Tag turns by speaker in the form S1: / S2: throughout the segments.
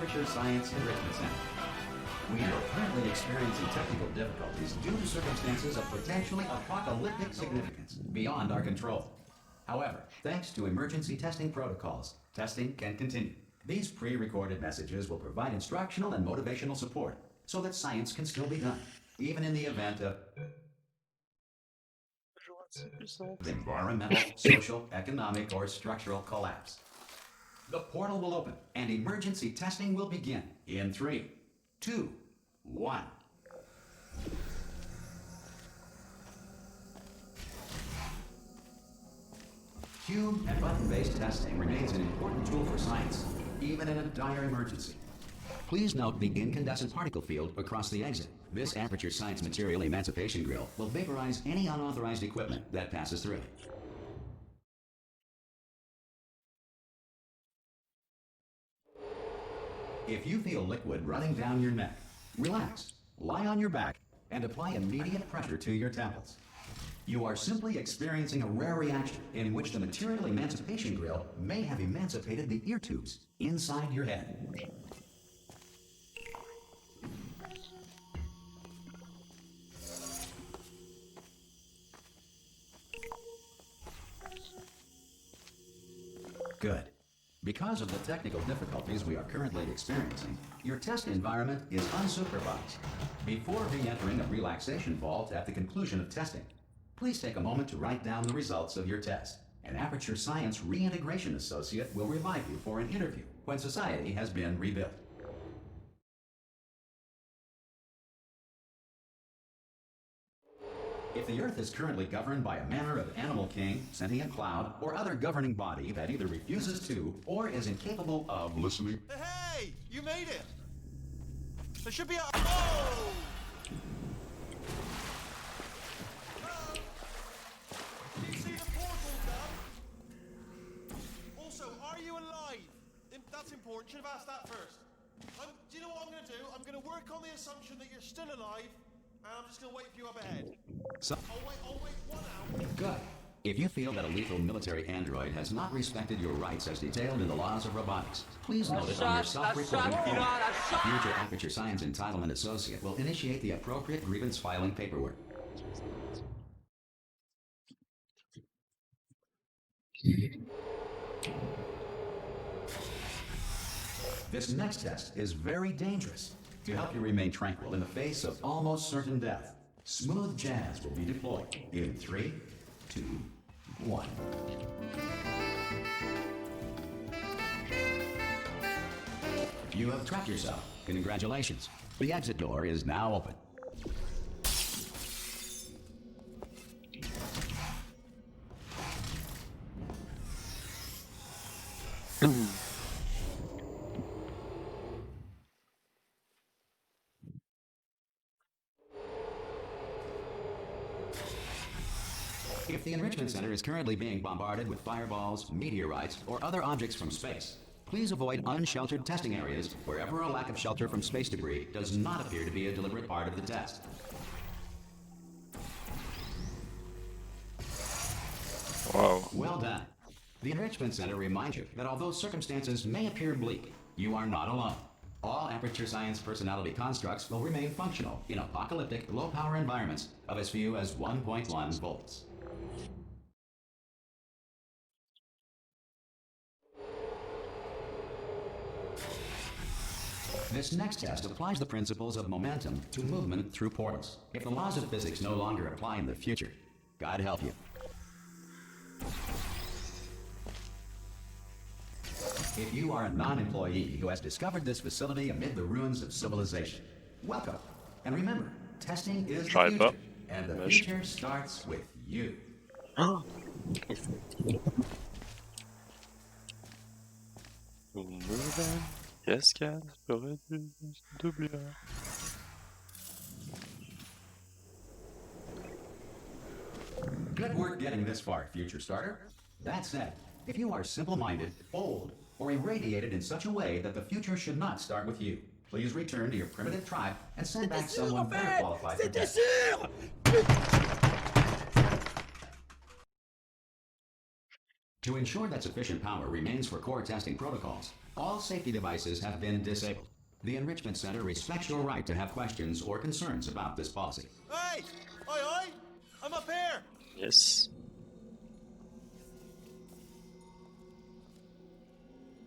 S1: Aperture Science Enrichment Center. We are currently experiencing technical difficulties due to circumstances of potentially apocalyptic significance beyond our control. However, thanks to emergency testing protocols, testing can continue. These pre-recorded messages will provide instructional and motivational support so that science can still be done, even in the event of environmental, social, economic, or structural collapse. The portal will open and emergency testing will begin in 3, 2, 1. Cube and button-based testing remains an important tool for science, even in a dire emergency. Please note the incandescent particle field across the exit. This Aperture Science Material Emancipation Grill will vaporize any unauthorized equipment that passes through. If you feel liquid running down your neck, relax, lie on your back, and apply immediate pressure to your temples. You are simply experiencing a rare reaction in which the Material Emancipation Grill may have emancipated the ear tubes inside your head. Good. Because of the technical difficulties we are currently experiencing, your test environment is unsupervised. Before re-entering a relaxation vault at the conclusion of testing, please take a moment to write down the results of your test. An Aperture Science Reintegration Associate will revive you for an interview when society has been rebuilt. If the Earth is currently governed by a manner of animal king, sentient cloud, or other governing body that either refuses to or is incapable of listening...
S2: Hey! You made it! There should be a... Oh! Do you see the portal done? Also, are you alive? That's important. Should have asked that first. Do you know what I'm going to do? I'm going to work on the assumption that you're still alive, and I'm just going to wait for you up ahead.
S1: So,
S2: I'll wait 1 hour.
S1: good. If you feel that a lethal military android has not respected your rights as detailed in the laws of robotics, please note it on your self-recording phone. A future Aperture Science Entitlement Associate will initiate the appropriate grievance filing paperwork. This next test is very dangerous. To help you remain tranquil in the face of almost certain death, smooth jazz will be deployed in 3, 2, 1. You have trapped yourself. Congratulations. The exit door is now open. If the Enrichment Center is currently being bombarded with fireballs, meteorites, or other objects from space, please avoid unsheltered testing areas wherever a lack of shelter from space debris does not appear to be a deliberate part of the test.
S3: Wow.
S1: Well done. The Enrichment Center reminds you that although circumstances may appear bleak, you are not alone. All Aperture Science personality constructs will remain functional in apocalyptic, low-power environments of as few as 1.1 volts. This next test applies the principles of momentum to movement through portals. If the laws of physics no longer apply in the future, God help you. If you are a non-employee who has discovered this facility amid the ruins of civilization, welcome. And remember, testing is the future, and the future starts with you.
S3: Cascade ferait de bien.
S1: Good work getting this far, future starter. That said, if you are simple-minded, old, or irradiated in such a way that the future should not start with you, please return to your primitive tribe and send back someone better qualified for death. To ensure that sufficient power remains for core testing protocols, all safety devices have been disabled. The Enrichment Center respects your right to have questions or concerns about this policy.
S2: Hey! Oi, oi! I'm up here!
S3: Yes.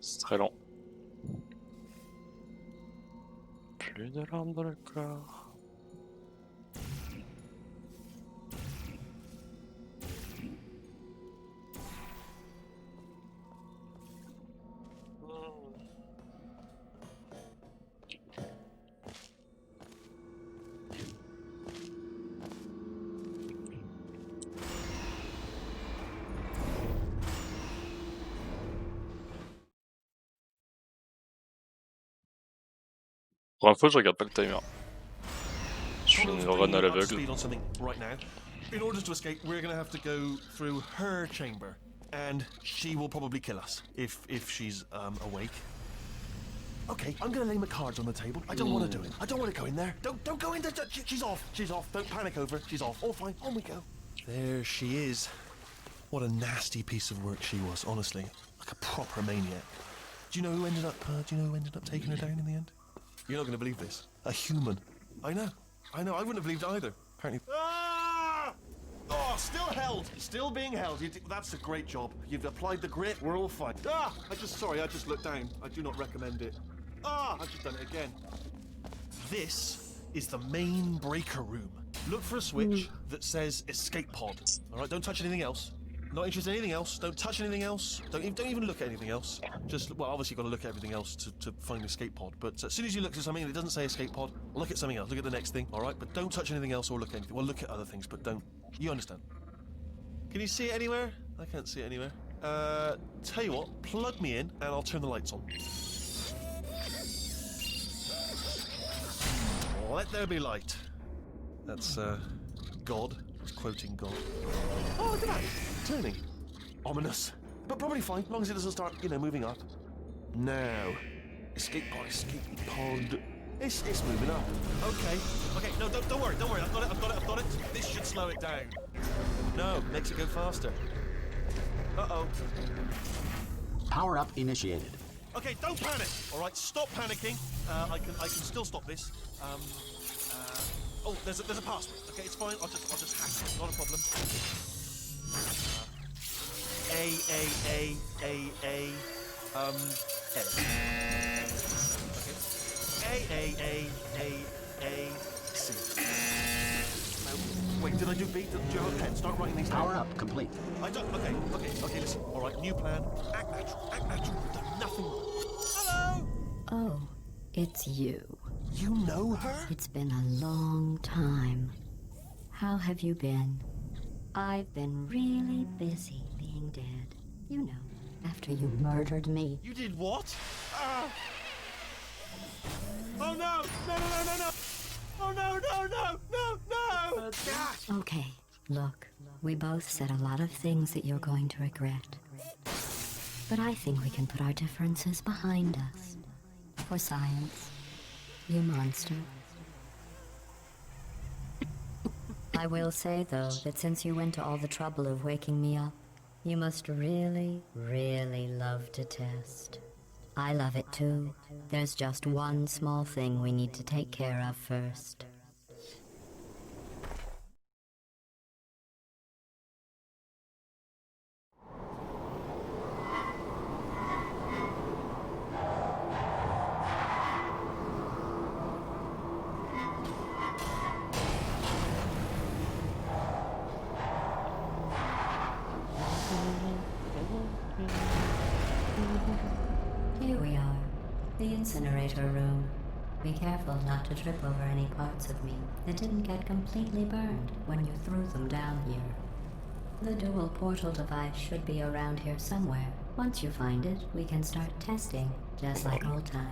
S3: C'est très long. Plus de larmes dans le corps. Pour info, je regarde pas le timer. Je fais une run à l'aveugle.
S2: Speed on something right now. In order to escape, we're gonna have to go through her chamber, and she will probably kill us if she's awake. Okay, I'm gonna lay my cards on the table. I don't want to do it. I don't want to go in there. Don't go in there. She's off. She's off. Don't panic over. She's off. All fine. On we go. There she is. What a nasty piece of work she was. Honestly, like a proper maniac. Do you know who ended up? Taking her down in the end? You're not gonna believe this. A human. I know. I wouldn't have believed it either. Apparently. Ah! Oh, still held. Still being held. That's a great job. You've applied the grit. We're all fine. Ah! Sorry, I just looked down. I do not recommend it. Ah! I've just done it again. This is the main breaker room. Look for a switch that says escape pod. All right, don't touch anything else. Not interested in anything else. Don't touch anything else. Don't even look at anything else. Just, well, obviously you've got to look at everything else to find the escape pod. But as soon as you look at something and it doesn't say escape pod, look at something else. Look at the next thing, all right? But don't touch anything else or look at anything. Well, look at other things, but don't. You understand? Can you see it anywhere? I can't see it anywhere. Tell you what, plug me in and I'll turn the lights on. Let there be light. That's, God. He's quoting God. Oh, look at that! Turning. Ominous. But probably fine, as long as it doesn't start, moving up. Now. Escape pod. It's moving up. Okay. No, don't worry. I've got it. This should slow it down. No, makes it go faster. Uh-oh.
S1: Power up initiated.
S2: Okay, don't panic. All right, stop panicking. I can still stop this. Oh, there's a password. Okay, it's fine. I'll just hack it. Not a problem. A. Okay. A. C. Wait, did I do B? Do you have a pen? Start writing these down.
S1: Power up complete.
S2: I don't. Okay. Listen. All right, new plan. Act natural. We've done nothing wrong. Hello.
S4: Oh, it's you.
S2: You know her?
S4: It's been a long time. How have you been? I've been really busy being dead. You know, after you murdered me.
S2: You did what? Oh no! No! Oh no!
S4: Okay, look, we both said a lot of things that you're going to regret. But I think we can put our differences behind us. For science. You monster. I will say, though, that since you went to all the trouble of waking me up, you must really, really love to test. I love it too. There's just one small thing we need to take care of first. Here we are, the incinerator room. Be careful not to trip over any parts of me that didn't get completely burned when you threw them down here. The dual portal device should be around here somewhere. Once you find it, we can start testing, just like old times.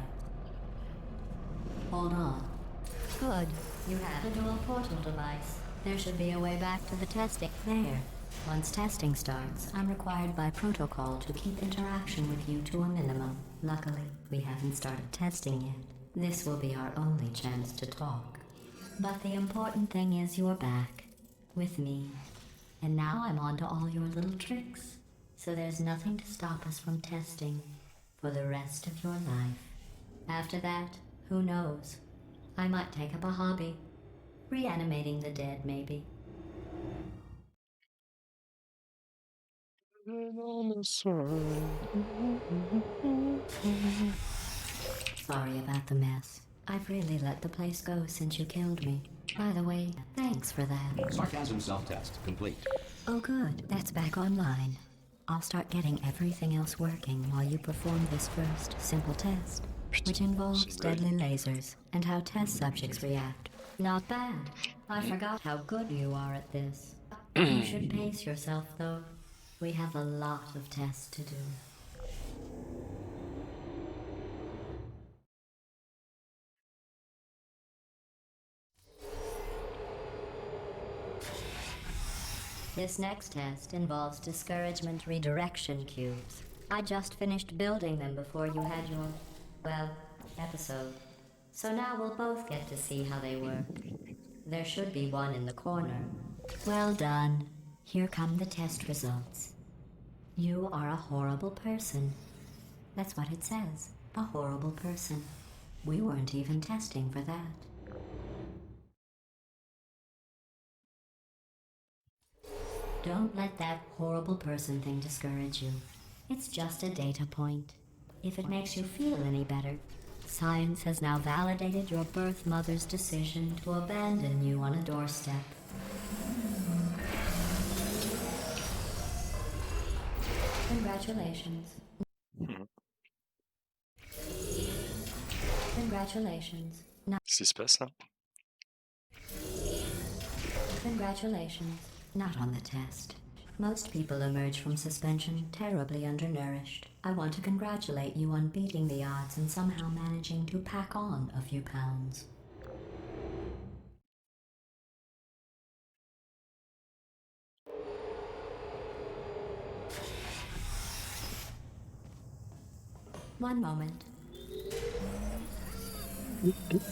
S4: Hold on. Good. You have a dual portal device. There should be a way back to the testing. There. Once testing starts, I'm required by protocol to keep interaction with you to a minimum. Luckily, we haven't started testing yet. This will be our only chance to talk. But the important thing is you're back. With me. And now I'm on to all your little tricks. So there's nothing to stop us from testing for the rest of your life. After that, who knows? I might take up a hobby. Reanimating the dead, maybe. Sorry about the mess. I've really let the place go since you killed me. By the way, thanks for that.
S1: Sarcasm self-test complete.
S4: Oh good, that's back online. I'll start getting everything else working while you perform this first simple test, which involves deadly lasers and how test subjects react. Not bad. I forgot how good you are at this. You should pace yourself though. We have a lot of tests to do. This next test involves discouragement redirection cubes. I just finished building them before you had your, well, episode. So now we'll both get to see how they work. There should be one in the corner. Well done. Here come the test results. You are a horrible person. That's what it says. A horrible person. We weren't even testing for that. Don't let that horrible person thing discourage you. It's just a data point. If it makes you feel any better, science has now validated your birth mother's decision to abandon you on a doorstep. Congratulations. Congratulations.
S3: Qu'est-ce qui se passe là?
S4: Congratulations. Not on the test. Most people emerge from suspension terribly undernourished. I want to congratulate you on beating the odds and somehow managing to pack on a few pounds. One moment.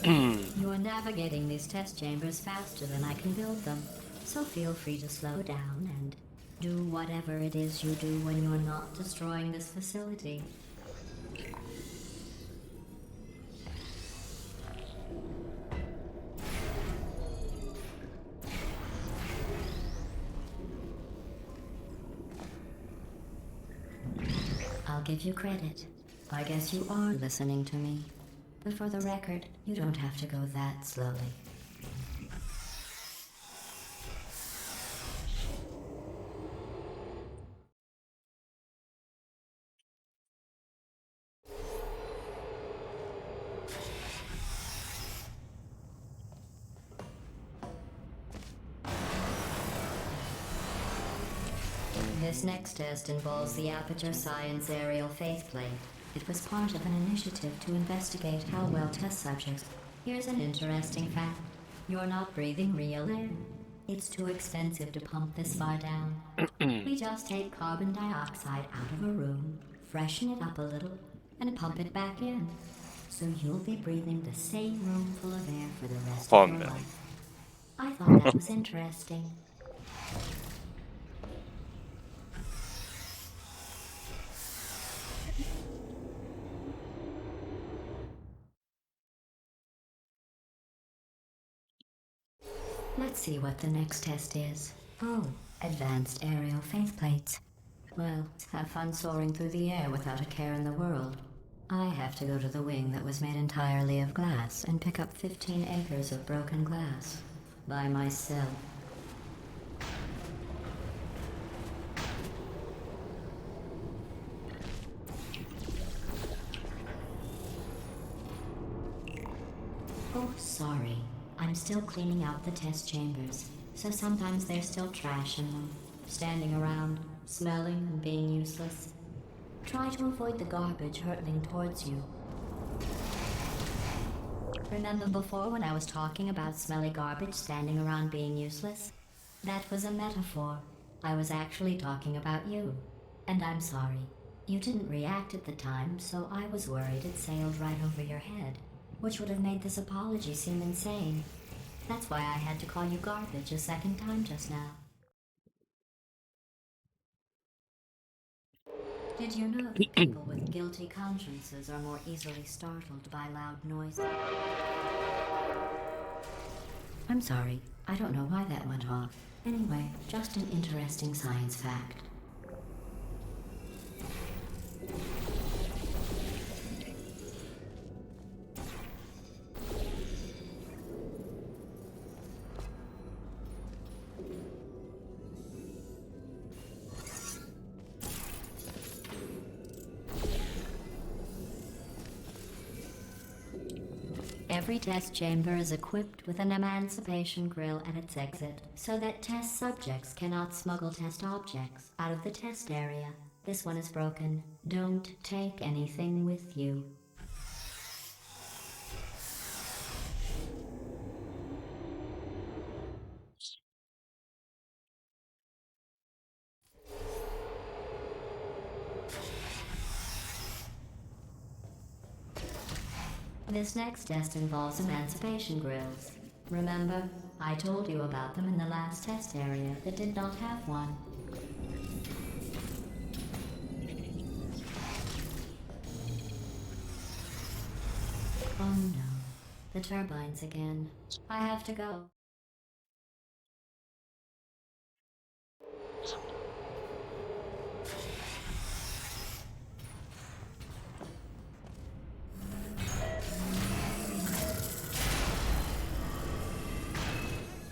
S4: You are navigating these test chambers faster than I can build them, so feel free to slow down and do whatever it is you do when you're not destroying this facility. I'll give you credit. I guess you are listening to me. But for the record, you don't have to go that slowly. This next test involves the Aperture Science Aerial Faceplate. It was part of an initiative to investigate how well test subjects... Here's an interesting fact. You're not breathing real air. It's too expensive to pump this far down. We just take carbon dioxide out of a room, freshen it up a little, and pump it back in. So you'll be breathing the same room full of air for the rest of your life. I thought that was interesting. Let's see what the next test is. Oh, advanced aerial faceplates. Well, have fun soaring through the air without a care in the world. I have to go to the wing that was made entirely of glass and pick up 15 acres of broken glass. By myself. Oh, sorry. I'm still cleaning out the test chambers, so sometimes there's still trash in them, standing around, smelling and being useless. Try to avoid the garbage hurtling towards you. Remember before when I was talking about smelly garbage standing around being useless? That was a metaphor. I was actually talking about you. And I'm sorry. You didn't react at the time, so I was worried it sailed right over your head, which would have made this apology seem insane. That's why I had to call you garbage a second time just now. Did you know that people with guilty consciences are more easily startled by loud noises? I'm sorry, I don't know why that went off. Anyway, just an interesting science fact. Every test chamber is equipped with an emancipation grill at its exit, so that test subjects cannot smuggle test objects out of the test area. This one is broken. Don't take anything with you. This next test involves emancipation grills. Remember, I told you about them in the last test area that did not have one. Oh no, the turbines again. I have to go.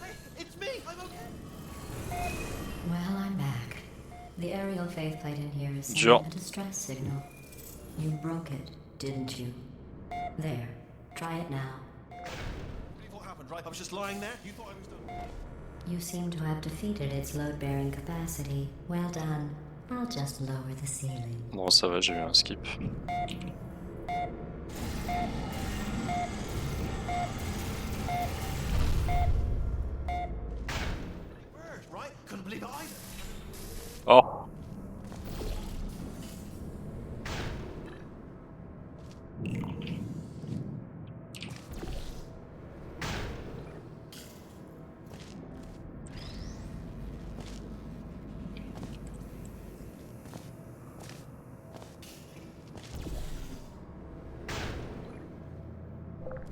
S2: Hey, it's me! I'm okay!
S4: Well, I'm back. The aerial faceplate in here is
S3: Sure.
S4: sending a distress signal. You broke it, didn't you? There, try it now.
S2: Believe what happened, right? I was just lying there. You thought I was done.
S4: You seem to have defeated its load-bearing capacity. Well done. I'll just lower the ceiling.
S3: Bon, ça va, j'ai eu un skip.
S2: Bird, right? Couldn't believe it either.
S3: Oh!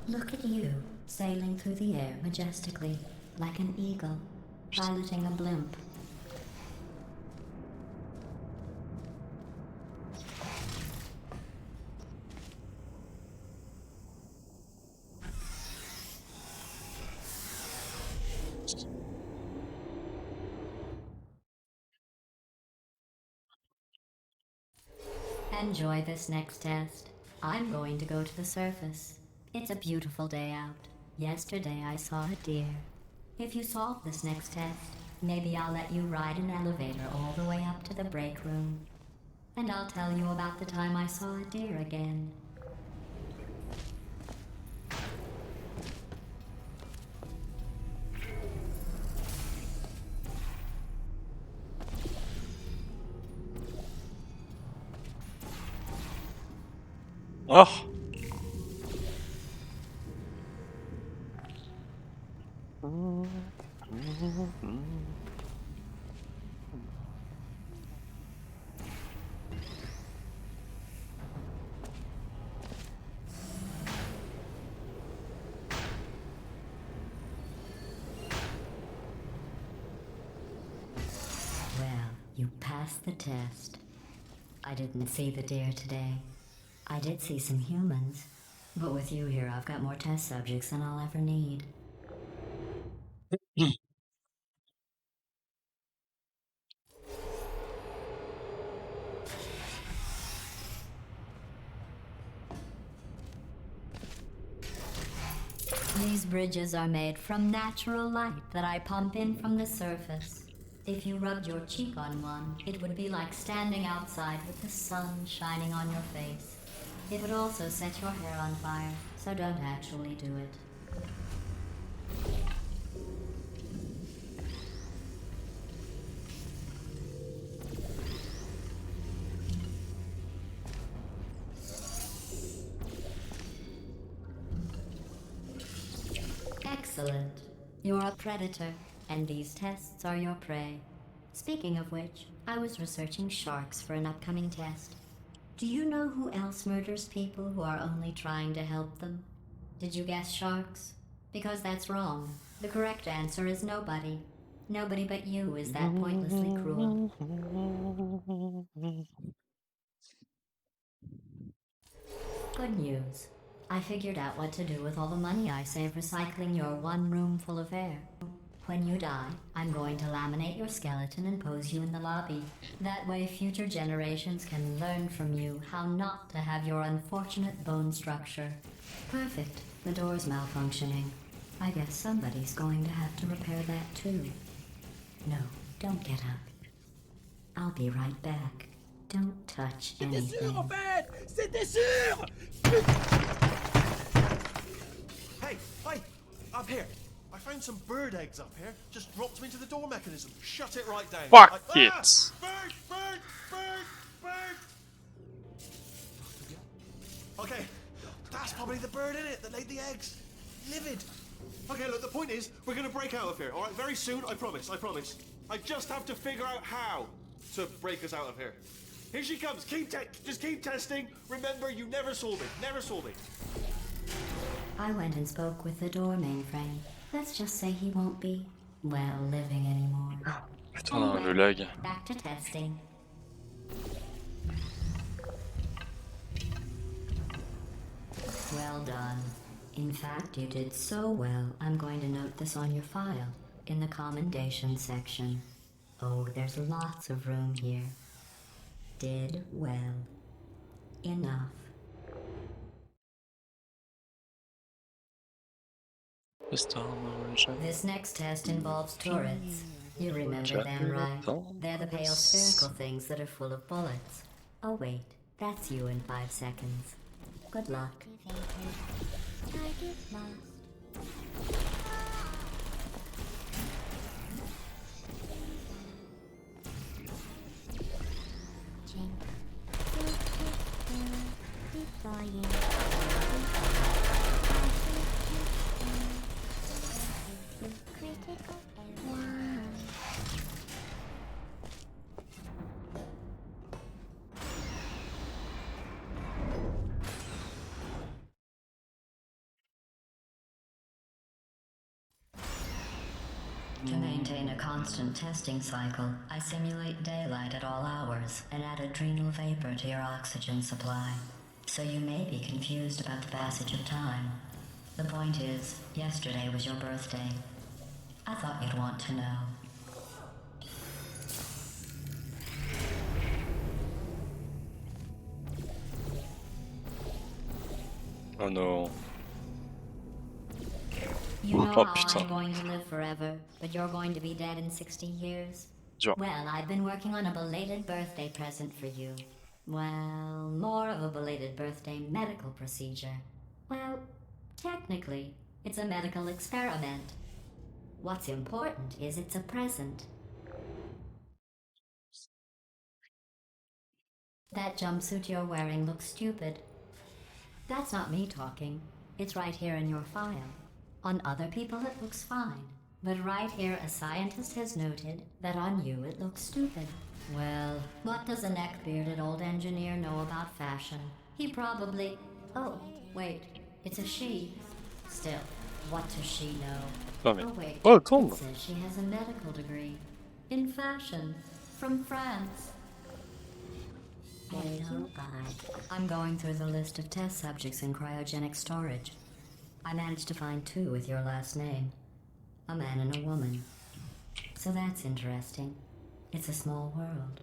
S4: Look at you, sailing through the air majestically, like an eagle, piloting a blimp. Enjoy this next test. I'm going to go to the surface. It's a beautiful day out. Yesterday I saw a deer. If you solve this next test, maybe I'll let you ride an elevator all the way up to the break room. And I'll tell you about the time I saw a deer again.
S3: Oh!
S4: Well, you passed the test. I didn't see the deer today. I did see some humans. But with you here, I've got more test subjects than I'll ever need. These bridges are made from natural light that I pump in from the surface. If you rubbed your cheek on one, it would be like standing outside with the sun shining on your face. It would also set your hair on fire, so don't actually do it. Excellent. You're a predator, and these tests are your prey. Speaking of which, I was researching sharks for an upcoming test. Do you know who else murders people who are only trying to help them? Did you guess sharks? Because that's wrong. The correct answer is nobody. Nobody but you is that pointlessly cruel. Good news. I figured out what to do with all the money I save recycling your one room full of air. When you die, I'm going to laminate your skeleton and pose you in the lobby. That way future generations can learn from you how not to have your unfortunate bone structure. Perfect. The door's malfunctioning. I guess somebody's going to have to repair that too. No, don't get up. I'll be right back. Don't touch anything.
S5: C'était sûr!
S2: Hey, up here. I found some bird eggs up here. Just dropped them into the door mechanism. Shut it right down.
S3: Fuck
S2: I-
S3: it.
S2: Bird! Okay, that's probably the bird in it that laid the eggs. Livid. Okay, look, the point is, we're gonna break out of here, alright? Very soon, I promise. I just have to figure out how to break us out of here. Here she comes. Just keep testing. Remember, you never saw me.
S4: I went and spoke with the door mainframe. Let's just say he won't be, well, living anymore.
S3: Putain, le lag.
S4: Back to testing. Well done. In fact, you did so well, I'm going to note this on your file, in the commendation section. Oh, there's lots of room here. Did well. Enough. This next test involves turrets. You remember them, right? They're the pale spherical things that are full of bullets. Oh wait, that's you in 5 seconds. Good luck. Target lost. To maintain a constant testing cycle, I simulate daylight at all hours and add adrenal vapor to your oxygen supply. So you may be confused about the passage of time. The point is, yesterday was your birthday. I thought you'd want to know.
S3: Oh no.
S4: You know
S3: Oh,
S4: how
S3: putain.
S4: I'm going to live forever, but you're going to be dead in 60 years?
S3: Dur.
S4: Well, I've been working on a belated birthday present for you. Well, more of a belated birthday medical procedure. Well, technically, it's a medical experiment. What's important is it's a present. That jumpsuit you're wearing looks stupid. That's not me talking. It's right here in your file. On other people it looks fine. But right here a scientist has noted that on you it looks stupid. Well, what does a neck-bearded old engineer know about fashion? He probably... Oh, wait. It's a she. Still, what does she know?
S3: Non mais.
S4: Oh wait,
S3: Oh,
S4: it
S3: tombe.
S4: says she has a medical degree. In fashion. From France. Hello, bye. I'm going through the list of test subjects in cryogenic storage. I managed to find 2 with your last name. A man and a woman. So that's interesting. It's a small world.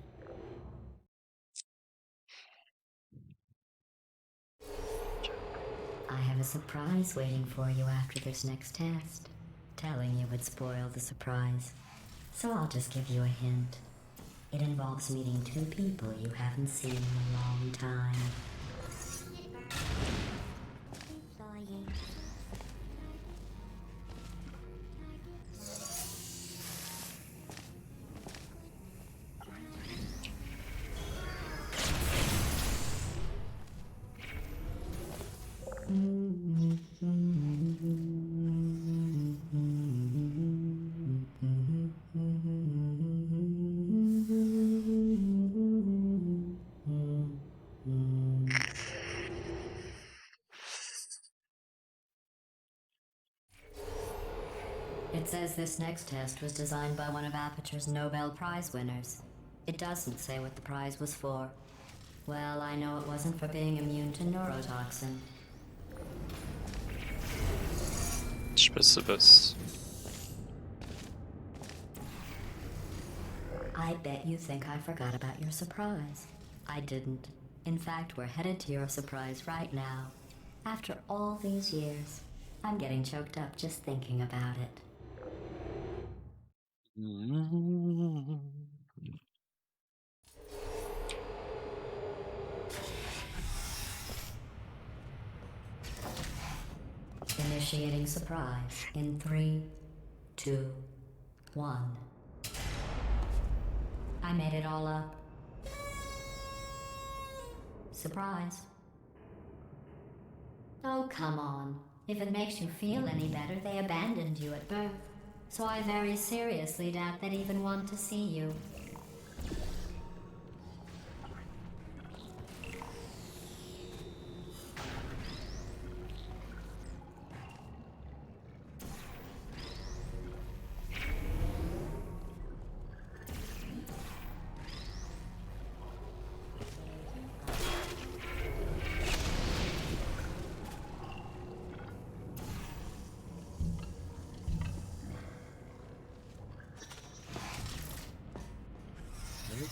S4: I have a surprise waiting for you after this next test. Telling you would spoil the surprise. So I'll just give you a hint. It involves meeting 2 people you haven't seen in a long time. says this next test was designed by one of Aperture's Nobel Prize winners. It doesn't say what the prize was for. Well, I know it wasn't for being immune to neurotoxin.
S3: Je sais pas si ça passe.
S4: I bet you think I forgot about your surprise. I didn't. In fact, we're headed to your surprise right now. After all these years, I'm getting choked up just thinking about it. Initiating surprise in 3, 2, 1. I made it all up. Surprise. Oh, come on. If it makes you feel any better, they abandoned you at birth. So I very seriously doubt they'd even want to see you.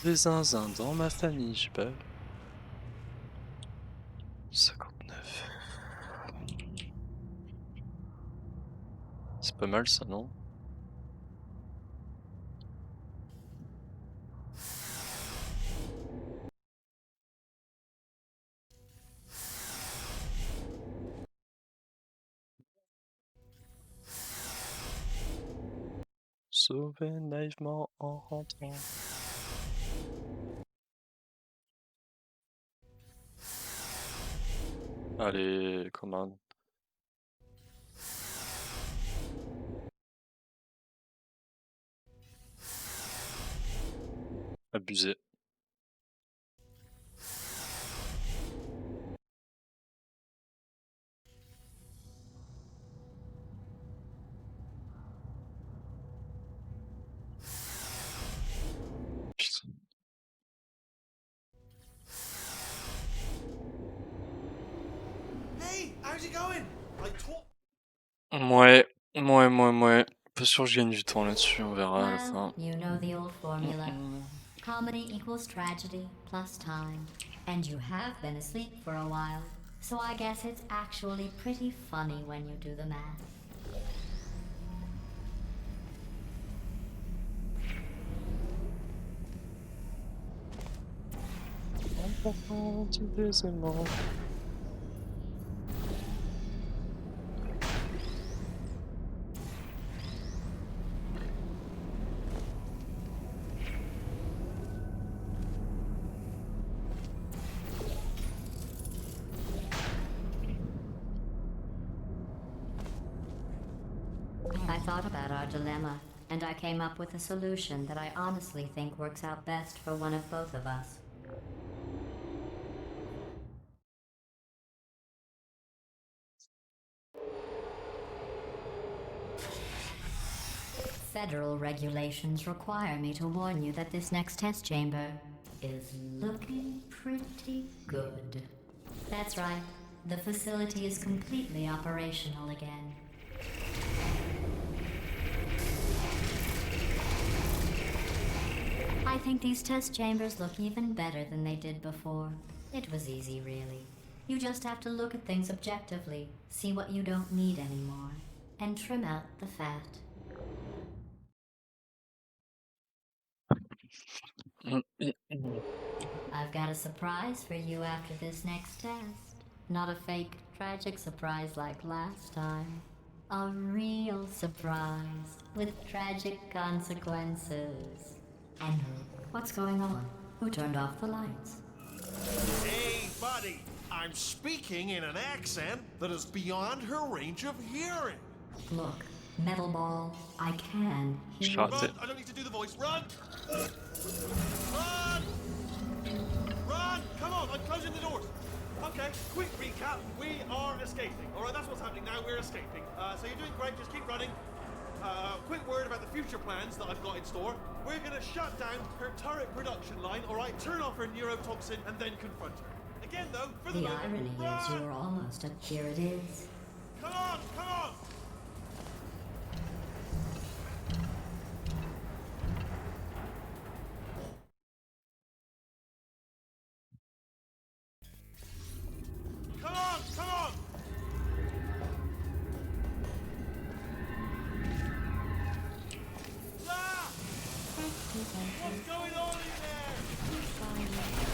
S3: Des zinzins dans ma famille, j'ai pas. 59. C'est pas mal ça, non? Sauver naïvement en rentrant. Allez, commande. Abusé. Putain.
S2: Hey, how's it going? I talk.
S3: Ouais. Pas sûr que je gagne du temps là-dessus, on verra à la fin.
S4: Well, you know the old formula. Comedy equals tragedy plus time. And you have been asleep for a while. So I guess it's actually pretty funny when you do the math. I thought about our dilemma, and I came up with a solution that I honestly think works out best for one of both of us. Federal regulations require me to warn you that this next test chamber is looking pretty good. That's right. The facility is completely operational again. I think these test chambers look even better than they did before. It was easy, really. You just have to look at things objectively, see what you don't need anymore, and trim out the fat. I've got a surprise for you after this next test. Not a fake, tragic surprise like last time. A real surprise with tragic consequences. And what's going on? Who turned off the lights?
S2: Hey, buddy. I'm speaking in an accent that is beyond her range of hearing.
S4: Look, Metal Ball, I can hear.
S3: Shot
S2: Run!
S3: it.
S2: I don't need to do the voice. Run! Run! Run! Come on, I'm closing the doors. Okay, quick recap. We are escaping. All right, that's what's happening now. We're escaping. So you're doing great. Just keep running. quick word about the future plans that I've got in store. We're gonna shut down her turret production line, alright? Turn off her neurotoxin and then confront her. Again though, for the
S4: The
S2: moment,
S4: irony is
S2: run!
S4: you're almost here it is.
S2: Come on, come on! Come on, come on! Ah! What's going on in there?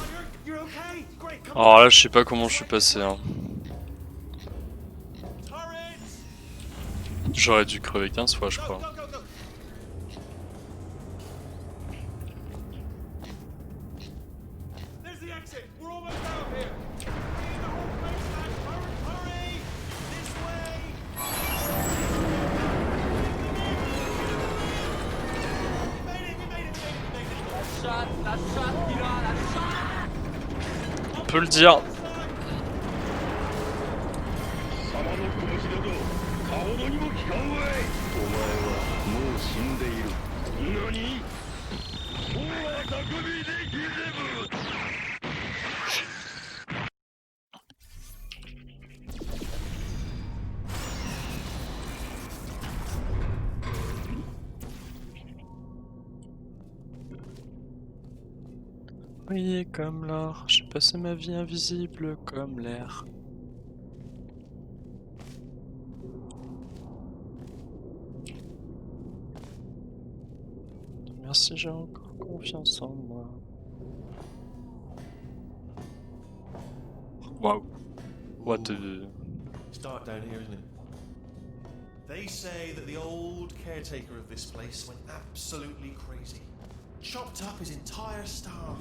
S2: Oh, you're okay? Great, come
S3: Alors là, je sais pas comment je suis passé. Hein.
S2: on. Turrets!
S3: J'aurais dû crever 15 fois, je
S2: Go,
S3: crois.
S2: go, go, go! There's the exit. We're almost out here. Get in the whole place now. Hurry, hurry! This way! We made it, we made it, we made it.
S3: On peut le dire.
S6: 様の拳など顔のにも効かんわい。お前はもう死んでいる。何？もうは匠できれぶ。
S3: Briller comme l'or, j'ai passé ma vie invisible comme l'air. Merci, j'ai encore confiance en moi. Wow. What the...
S2: It's dark down here, isn't it? They say that the old caretaker of this place went absolutely crazy. Chopped up his entire staff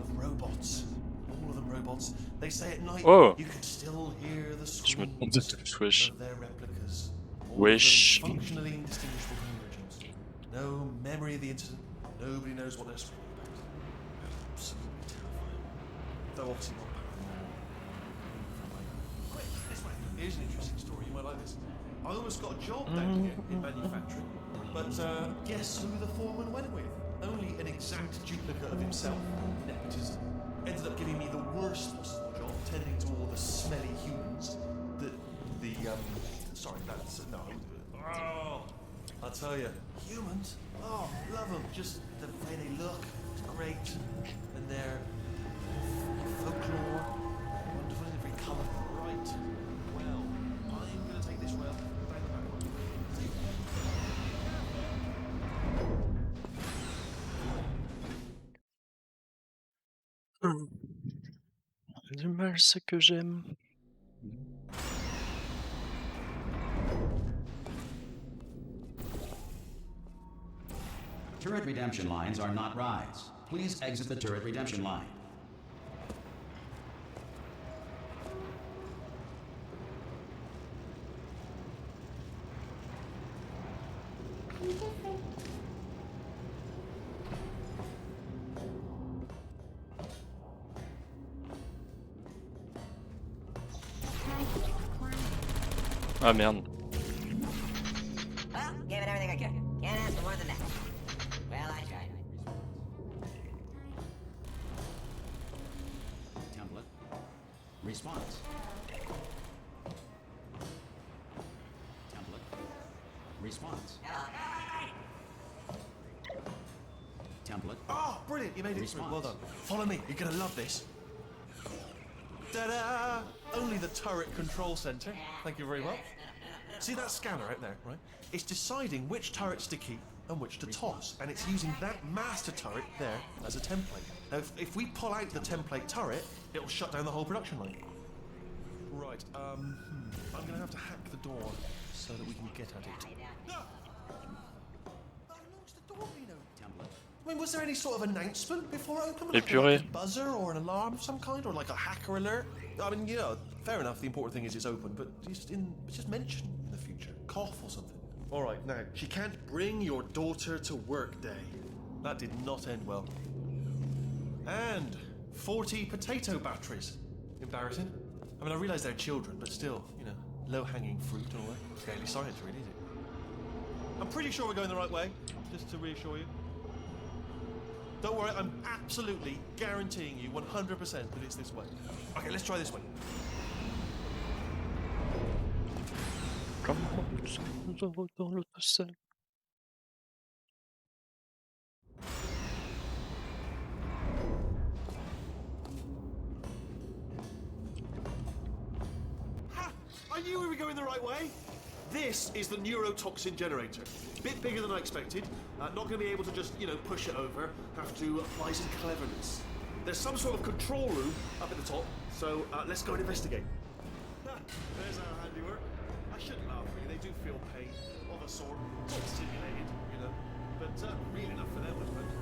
S2: of robots. All of them robots. They say at night
S3: Oh.
S2: you can still hear the
S3: Je me
S2: screams
S3: trompe de touche, wesh.
S2: of their replicas. All
S3: Wesh.
S2: of them functionally indistinguishable from the originals. No memory of the incident. Nobody knows what they're screaming about. Absolutely terrifying. Though obviously not paranormal. Quick, this way. Here's an interesting story. You might like this. I almost got a job down here in manufacturing, but guess who the foreman went with? Only an exact duplicate of himself, nepotism. Ended up giving me the worst possible job, tending to all the smelly humans. Sorry, that's no. Oh, I'll tell you, humans. Oh, love them. Just the way they look, it's great, and their folklore, wonderful, and very colourful. Right. Well, I'm gonna take this rail down the back one.
S3: Du mal, ce que j'aime.
S1: Turret redemption lines are not rides. Please exit the turret redemption line.
S3: Ah merde.
S7: Well, gave it everything I could. Can't ask for more than that. Well, I tried.
S1: Template. Response. Template. Response. Template.
S2: Oh, brilliant! You made it through. Well done. Follow me. You're gonna love this. Ta-da! Only the turret control center. Thank you very much. See that scanner out there, right? It's deciding which turrets to keep and which to toss, and it's using that master turret there as a template. Now, if we pull out the template turret, it'll shut down the whole production line. Right. I'm gonna have to hack the door so that we can get at it. No! How long's the door been open?
S1: Template.
S2: I mean, was there any sort of announcement before it opened?
S3: Et purée.
S2: Like a buzzer or an alarm of some kind, or like a hacker alert? I mean, you know, fair enough. The important thing is it's open, but just mention in the future, cough or something. All right, now she can't bring your daughter to work day. That did not end well. And 40 potato batteries. Embarrassing. I mean, I realise they're children, but still, you know, low-hanging fruit and all that. Fairly science, really, is it? I'm pretty sure we're going the right way, just to reassure you. Don't worry, I'm absolutely guaranteeing you 100% that it's this way. Okay, let's try this way.
S3: Comment nous sommes dans l'autosol?
S2: Ha! I knew we were going the right way. This is the neurotoxin generator. Bit bigger than I expected. Not going to be able to just, push it over. Have to apply some cleverness. There's some sort of control room up at the top, so let's go and investigate. There's our handiwork. I shouldn't laugh, really. They do feel pain of a sort. It's all simulated, but real enough for them, I suppose.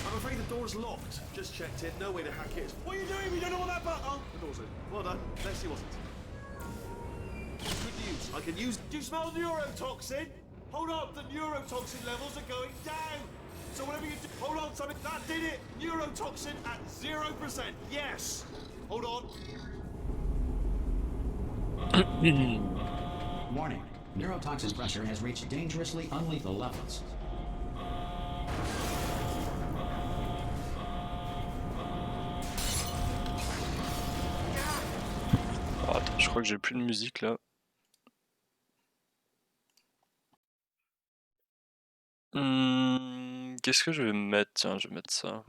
S2: I'm afraid the door's locked. Just checked it. No way to hack it. What are you doing? We don't know what that button. Oh, the door's open. Well done. Leslie wasn't. Good news. I can use. Do you smell neurotoxin? Hold up. The neurotoxin levels are going down. So whatever you do, hold on. Something that did it. Neurotoxin at 0%. Yes. Hold on.
S1: Warning. Neurotoxin pressure has reached dangerously unlethal levels.
S3: Oh, attends, je crois que j'ai plus de musique là. Qu'est-ce que je vais mettre? Tiens, je vais mettre ça.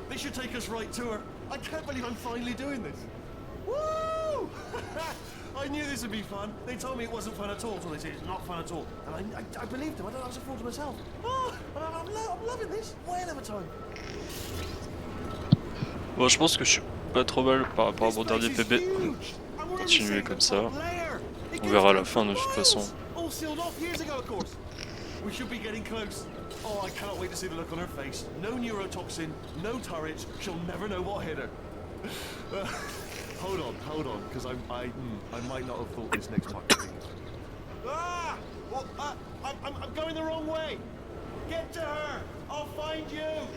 S2: This should take us right to her. I can't believe I'm finally doing this. Woo! I knew this would be fun. They told me it wasn't fun at all, so they said it's not fun at all. And I believed them. I was a fool to myself. Oh, I'm loving this. Whale of a time.
S3: Bon, je pense que je suis pas trop mal par rapport à mon dernier PB. Continuer comme ça. On verra à la fin de toute façon.
S2: All sealed off years ago, of course. We should be getting close. Oh, I cannot wait to see the look on her face. No neurotoxin, no turret. She'll never know what hit her. Hold on, because I might not have thought this next time. Ah! Well, I'm going the wrong way. Get to her. I'll find you.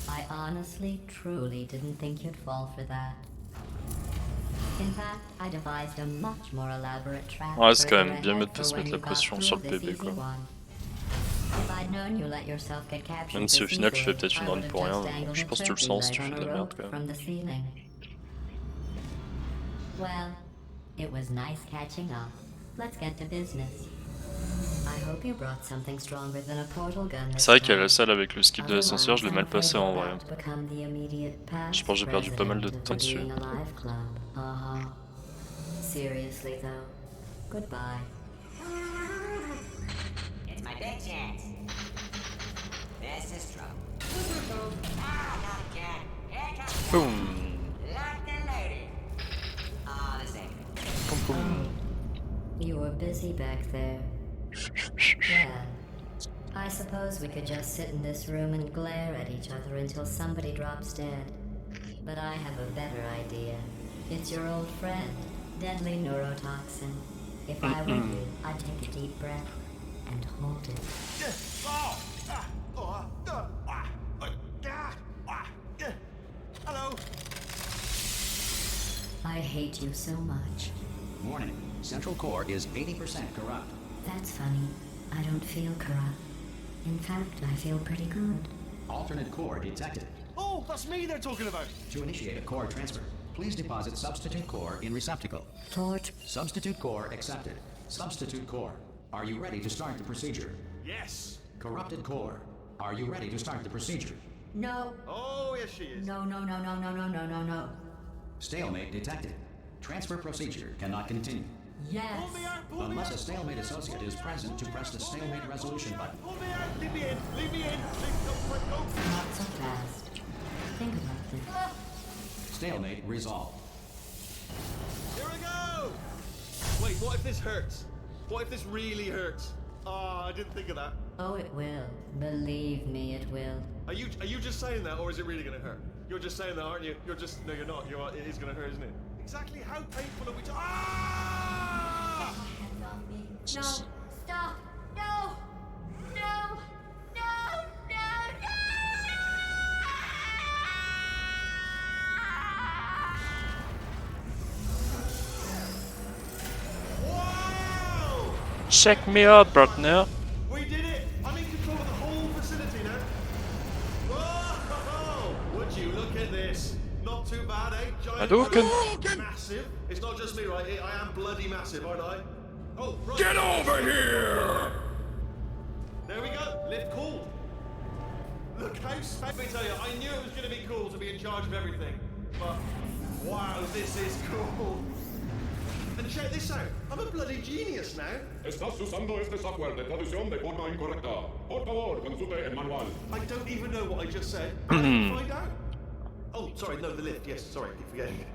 S4: I honestly, truly didn't think you'd fall for that. In fact, I devised a much more elaborate trap.
S3: Ouais, c'est quand même bien mieux de se mettre la pression sur le PB quoi. Même si au final tu fais peut-être une run pour rien, je pense que tu le sens si tu fais de la merde quand même.
S4: Well, it was nice catching up. Let's get to business. I hope you brought something stronger than a portal gun.
S3: C'est vrai qu'il y a la salle avec le skip de l'ascenseur, je l'ai mal passé en vrai. Je pense que j'ai perdu pas mal de temps dessus.
S4: Seriously though, goodbye.
S7: It's my big chance. This is trouble. Ah, not again. Here comes
S3: Boom.
S7: locked and loaded. Ah, the same.
S3: Boom, boom.
S4: You were busy back there. Well, I suppose we could just sit in this room and glare at each other until somebody drops dead. But I have a better idea. It's your old friend, deadly neurotoxin. If I were you, I'd take a deep breath and hold it.
S2: Hello.
S4: I hate you so much.
S1: Warning. Central core is 80% corrupt.
S4: That's funny. I don't feel corrupt. In fact, I feel pretty good.
S1: Alternate core detected.
S2: Oh, that's me they're talking about.
S1: To initiate a core transfer, please deposit substitute core in receptacle. Substitute core accepted. Substitute core. Are you ready to start the procedure?
S2: Yes.
S1: Corrupted core. Are you ready to start the procedure?
S4: No.
S2: Oh, yes she is.
S4: No.
S1: Stalemate detected. Transfer procedure cannot continue.
S4: Yes.
S2: Pull me out, pull me
S1: Unless
S2: out.
S1: a stalemate associate is present to press the stalemate resolution button.
S2: Pull me out. Leave me in. Leave me in. Go.
S4: Not so fast. Think about this.
S1: Stalemate resolved.
S2: Here we go. Wait, what if this hurts? What if this really hurts? Ah, I didn't think of that.
S4: Oh, it will. Believe me, it will.
S2: Are you just saying that, or is it really gonna hurt? You're just saying that, aren't you? You're just no, you're not. It is gonna hurt, isn't it? Exactly how painful are we? Ah!
S4: Hands off me. No. Stop. No. No. No. No.
S2: Wow!
S3: Check me out, partner.
S2: We did it! I'm in control of the whole facility now. Whoa! Would you look at this? Not too bad, eh? Giant.
S3: Hadouken.
S2: Massive. It's not just me, right? I am bloody massive, aren't I? Oh, right.
S6: Get over here!
S2: There we go. Lift cool. Look how. Let me tell you, I knew it was going to be cool to be in charge of everything. But wow, this is cool. And check this out. I'm a bloody genius now.
S6: Estás usando este software de traducción de forma incorrecta. Por favor, consulte el manual.
S2: I don't even know what I just said. I can find out. Oh, sorry, no, the lift. Yes, sorry, keep forgetting.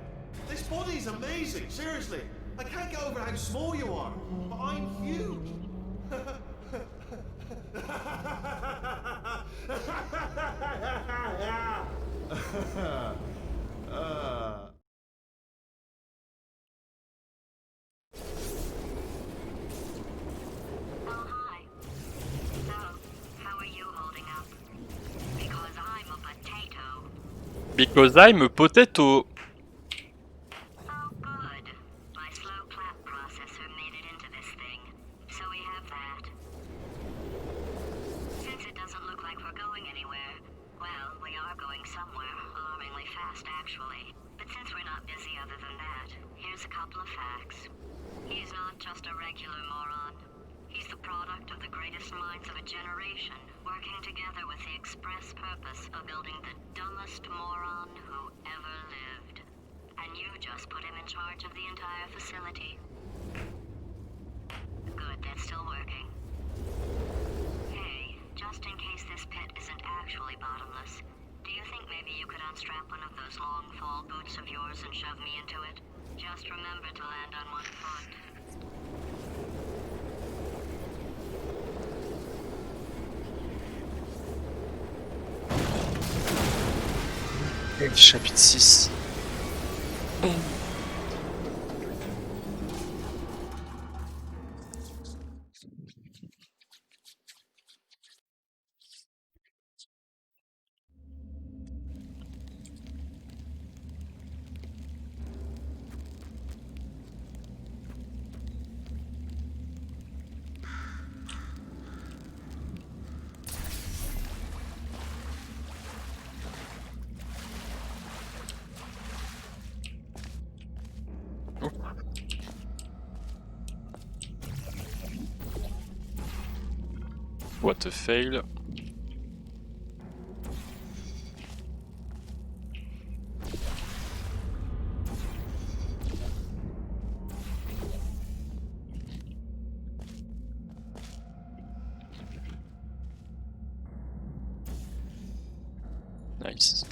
S2: This body's amazing, seriously. I can't get over how small you are, but I'm huge.
S4: Oh, hi. So, how are you holding up? Because I'm a potato.
S3: Because I'm a potato.
S4: Oh, good. My slow clap processor made it into this thing, so we have that. Since it doesn't look like we're going anywhere, well, we are going somewhere, alarmingly fast actually. But since we're not busy other than that, here's a couple of facts. He's not just a regular moron. He's the product of the greatest minds of a generation, working together with the express purpose of building the dumbest moron who ever lived. And you just put him in charge of the entire facility. Good, that's still working. Hey, just in case this pit isn't actually bottomless, do you think maybe you could unstrap one of those long fall boots of yours and shove me into it? Just remember to land on one foot.
S3: Chapitre 6. What a fail. Nice.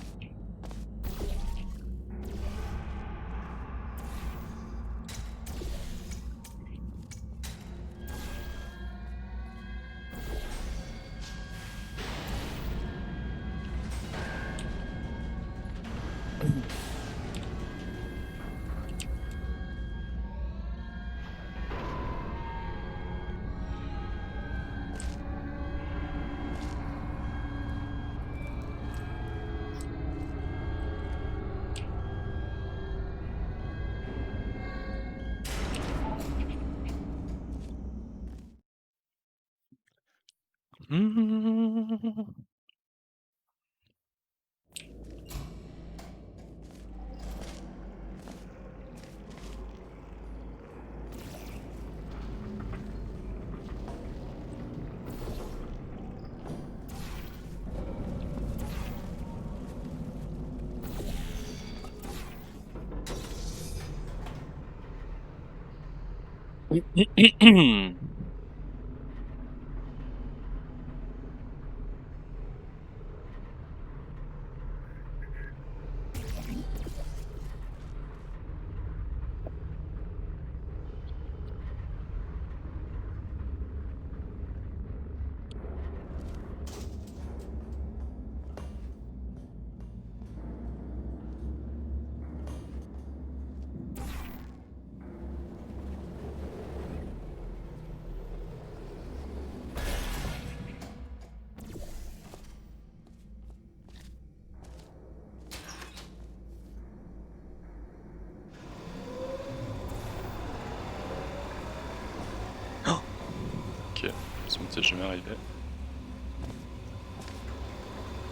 S3: C'est jamais arrivé.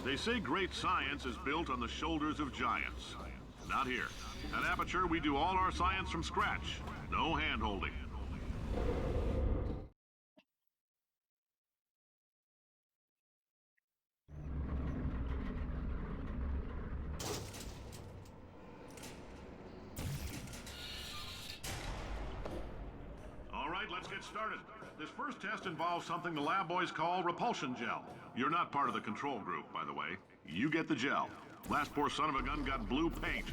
S8: They say great science is built on the shoulders of giants. Not here. At Aperture, we do all our science from scratch. No hand-holding. All right, let's get started. This first test involves something the lab boys call repulsion gel. You're not part of the control group, by the way. You get the gel. Last poor son of a gun got blue paint.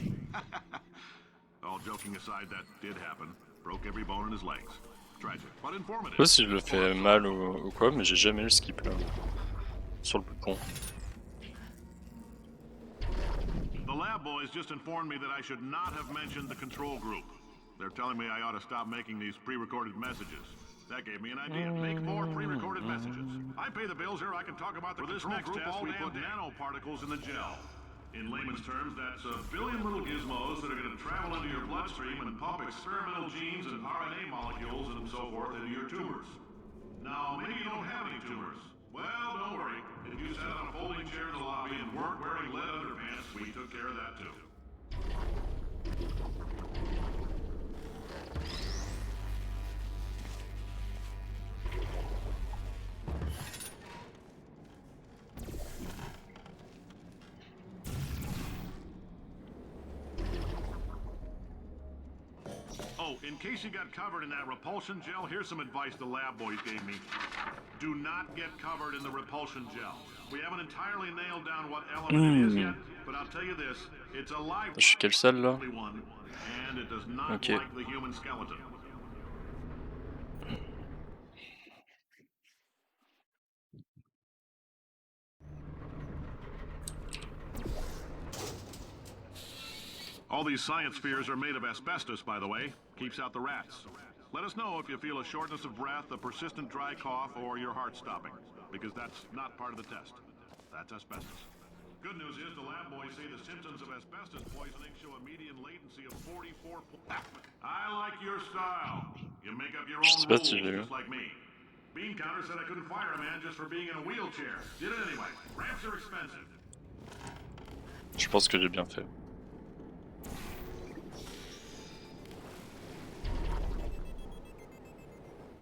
S8: All joking aside, that did happen. Broke every bone in his legs. Tragic, but informative.
S3: Je sais pas si je le fais mal ou quoi, mais j'ai jamais eu le skip là. Sur le bouton.
S8: The lab boys just informed me that I should not have mentioned the control group. They're telling me I ought to stop making these pre-recorded messages. That gave me an idea. Make more pre-recorded messages. I pay the bills here. I can talk about the control group all day. We put nanoparticles in the gel. In layman's terms, that's a billion little gizmos that are going to travel into your bloodstream and pump experimental genes and RNA molecules and so forth into your tumors. Now, maybe you don't have any tumors. Well, don't worry. If you sat on a folding chair in the lobby and weren't wearing lead underpants, we took care of that too. Oh, in case you got covered in that repulsion gel, here's some advice the lab boys gave me. Do not get covered in the repulsion gel. We haven't entirely nailed down what element it is yet, but I'll tell you this, it's a live
S3: Je suis quelle salle là?
S8: one, and it does not
S3: Ok.
S8: like the human skeleton. All these science spheres are made of asbestos, by the way. Keeps out the rats. Let us know if you feel a shortness of breath, a persistent dry cough, or your heart stopping, because that's not part of the test. That's asbestos. Good news is the lab boys say the symptoms of asbestos poisoning show a median latency of 44. I like your style. You make up your own rules, just like me. Bean Counter said I couldn't fire a man just for being in a wheelchair. Did it anyway. Ramps are expensive.
S3: Je pense que j'ai bien fait.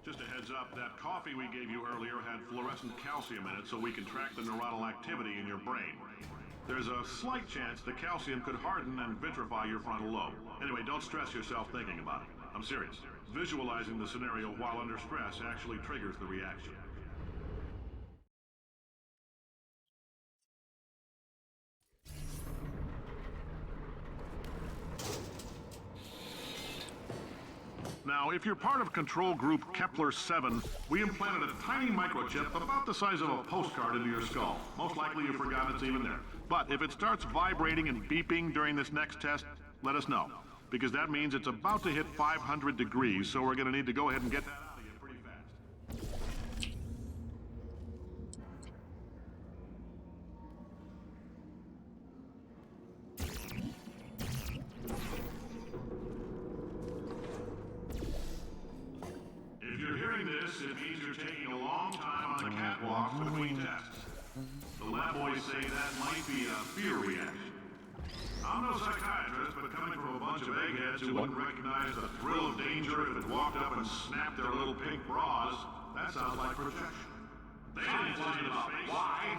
S8: Just a heads up, that coffee we gave you earlier had fluorescent calcium in it so we can track the neuronal activity in your brain. There's a slight chance the calcium could harden and vitrify your frontal lobe. Anyway, don't stress yourself thinking about it. I'm serious. Visualizing the scenario while under stress actually triggers the reaction. Now, if you're part of control group Kepler-7, we implanted a tiny microchip about the size of a postcard into your skull. Most likely you forgot it's even there. But if it starts vibrating and beeping during this next test, let us know. Because that means it's about to hit 500 degrees, so we're going to need to go ahead and get that out of you pretty fast. If you're hearing this, it means you're taking a long time on the catwalks between tests. The lab boys say that might be a fear reaction. I'm no psychiatrist, but coming from a bunch of eggheads who wouldn't recognize the thrill of danger if it walked up and snapped their little pink bras, that sounds like projection. They didn't tell you about why.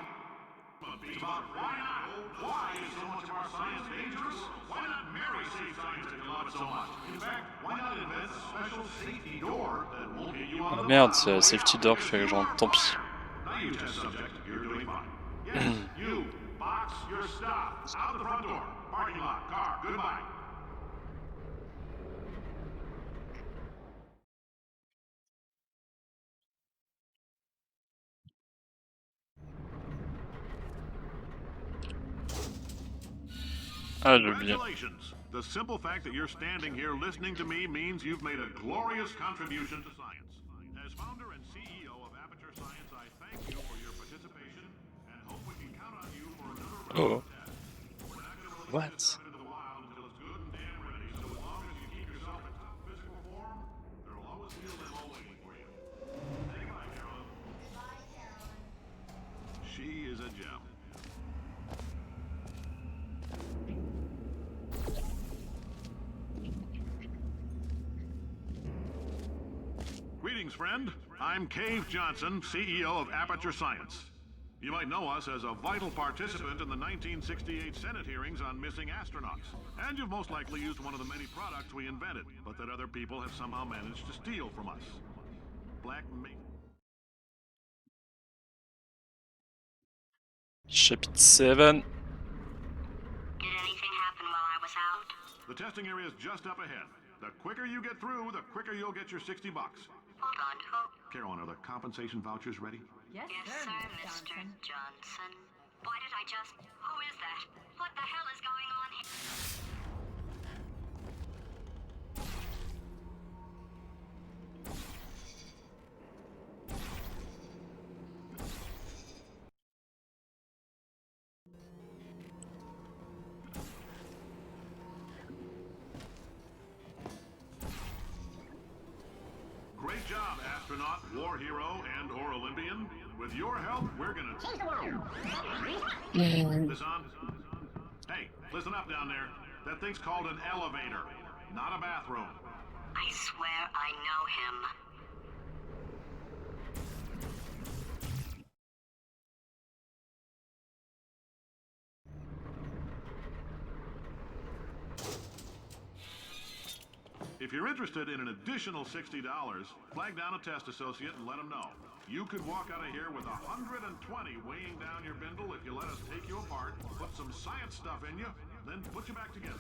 S8: It's about why not? Why is so much of our science dangerous? Why not marry safe science if you love it so much? In fact, why not invent a special safety door that won't get you out of the
S3: Merde, c'est la safety door qui fait que genre tant pis.
S8: Now you test subject, you're doing fine. Yes, you, box your stuff. Out the front door. Parking lot, car, goodbye.
S3: Ah, j'ai oublié.
S8: Congratulations. The simple fact that you're standing here listening to me means you've made a glorious contribution to science. As founder and CEO of Aperture Science, I thank you for your participation and hope we can count on you for another round of tests. We're not going to release
S3: What?
S8: this stuff into the wild until it's good and damn ready, so as long as you keep yourself in top physical form, there will always be a limo waiting for you. Say goodbye, Carolyn. He is a gem. Greetings, friend. I'm Cave Johnson, CEO of Aperture Science. You might know us as a vital participant in the 1968 Senate hearings on missing astronauts. And you've most likely used one of the many products we invented, but that other people have somehow managed to steal from us.
S3: Chapitre 7.
S7: Did anything happen while I was out?
S8: The testing area is just up ahead. The quicker you get through, the quicker you'll get your 60 bucks.
S7: Hold on, who?
S8: Carolyn, are the compensation vouchers ready?
S7: Yes, sir, Mr. Johnson. Why did I just... Who is that? What the hell is going on here?
S8: Great job, astronaut, war hero, and/or Olympian. With your help, we're gonna change the world. This on? Hey, listen up down there. That thing's called an elevator, not a bathroom.
S7: I swear I know him.
S8: If you're interested in an additional $60, flag down a test associate and let them know. You could walk out of here with 120 weighing down your bindle if you let us take you apart, put some science stuff in you, then put you back together.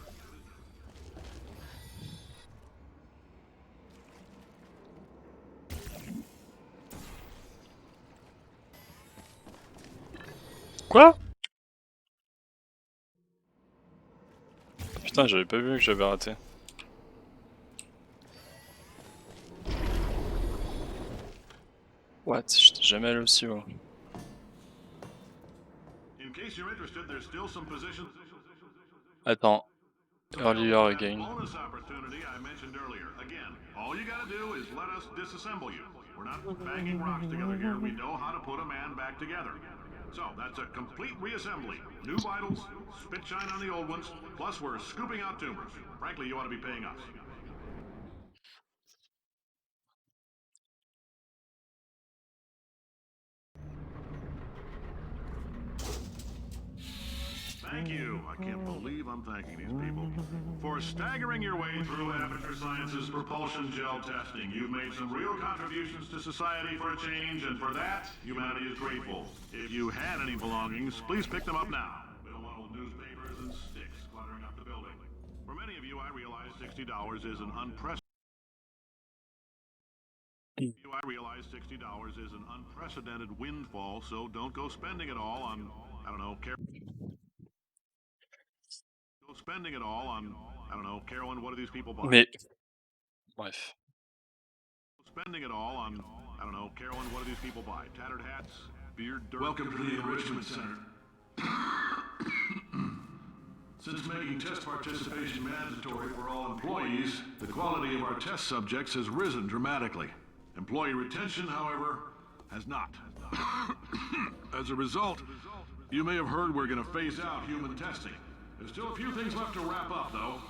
S3: Quoi? Putain, j'avais pas vu que j'avais raté. What? J'étais jamais allé aussi haut.
S8: In case you're interested, there's still some positions.
S3: Attends. Earlier again.
S8: Bonus opportunity I mentioned earlier. Again, all you gotta do is let us disassemble you. We're not banging rocks together here. We know how to put a man back together. So that's a complete reassembly. New vitals, spit shine on the old ones, plus we're scooping out tumors. Frankly, you ought to be paying us. Thank you. I can't believe I'm thanking these people. For staggering your way through Aperture Science's propulsion gel testing, you've made some real contributions to society for a change, and for that, humanity is grateful. If you had any belongings, please pick them up now. We don't want old newspapers and sticks cluttering up the building. For many of you, I realize $60 is an unprecedented windfall, so don't go spending it all on, I don't know, Carolyn, what do these people buy?
S3: Mais... Bref.
S8: Spending it all on, I don't know, Carolyn, what do these people buy? Tattered hats, beard, dirt. Welcome to the Enrichment Center. Since making test participation mandatory for all employees, the quality of our test subjects has risen dramatically. Employee retention, however, has not. As a result, you may have heard we're going to phase out human testing. There's still a few things left to wrap up, though.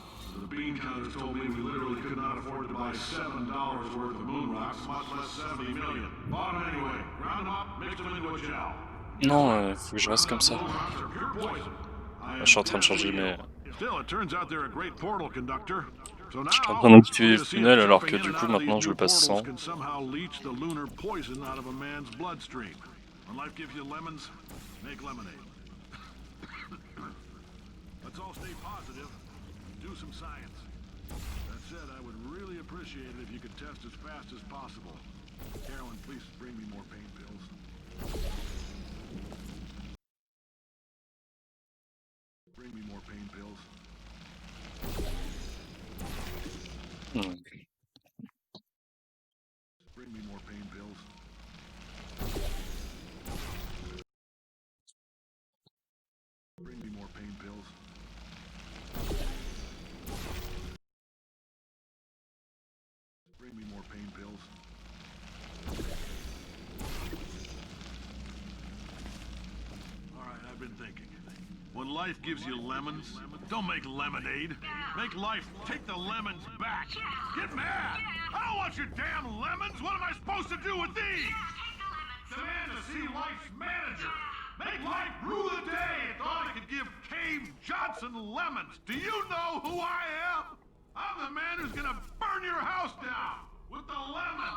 S8: The bean counters told me we literally could not afford to buy $7 worth of moon rocks, much less 70 million. Bought them anyway. Ground them up, mixed them into a gel.
S3: Non, faut que je reste comme ça. Je suis en train de changer mes...
S8: Still, it turns out they're a great portal conductor. So now,
S3: je suis en train d'activer le tunnel alors que du coup maintenant je le passe sans.
S8: can somehow leach the lunar poison out of a man's bloodstream. When life gives you lemons, make lemonade. Let's all stay positive. Do some science. That said, I would really appreciate it if you could test as fast as possible. Carolyn, please bring me more pain pills. Bring me more pain pills. Bring me more pain pills. Bring me more pain pills. Bring me more pain pills. thinking. When life gives you lemons, don't make lemonade. Make life take the lemons back. Get mad! I don't want your damn lemons! What am I supposed to do with these? Demand to see life's manager. Make life rue the day it thought it could give Cave Johnson lemons. Do you know who I am? I'm the man who's gonna burn your house down with the lemon.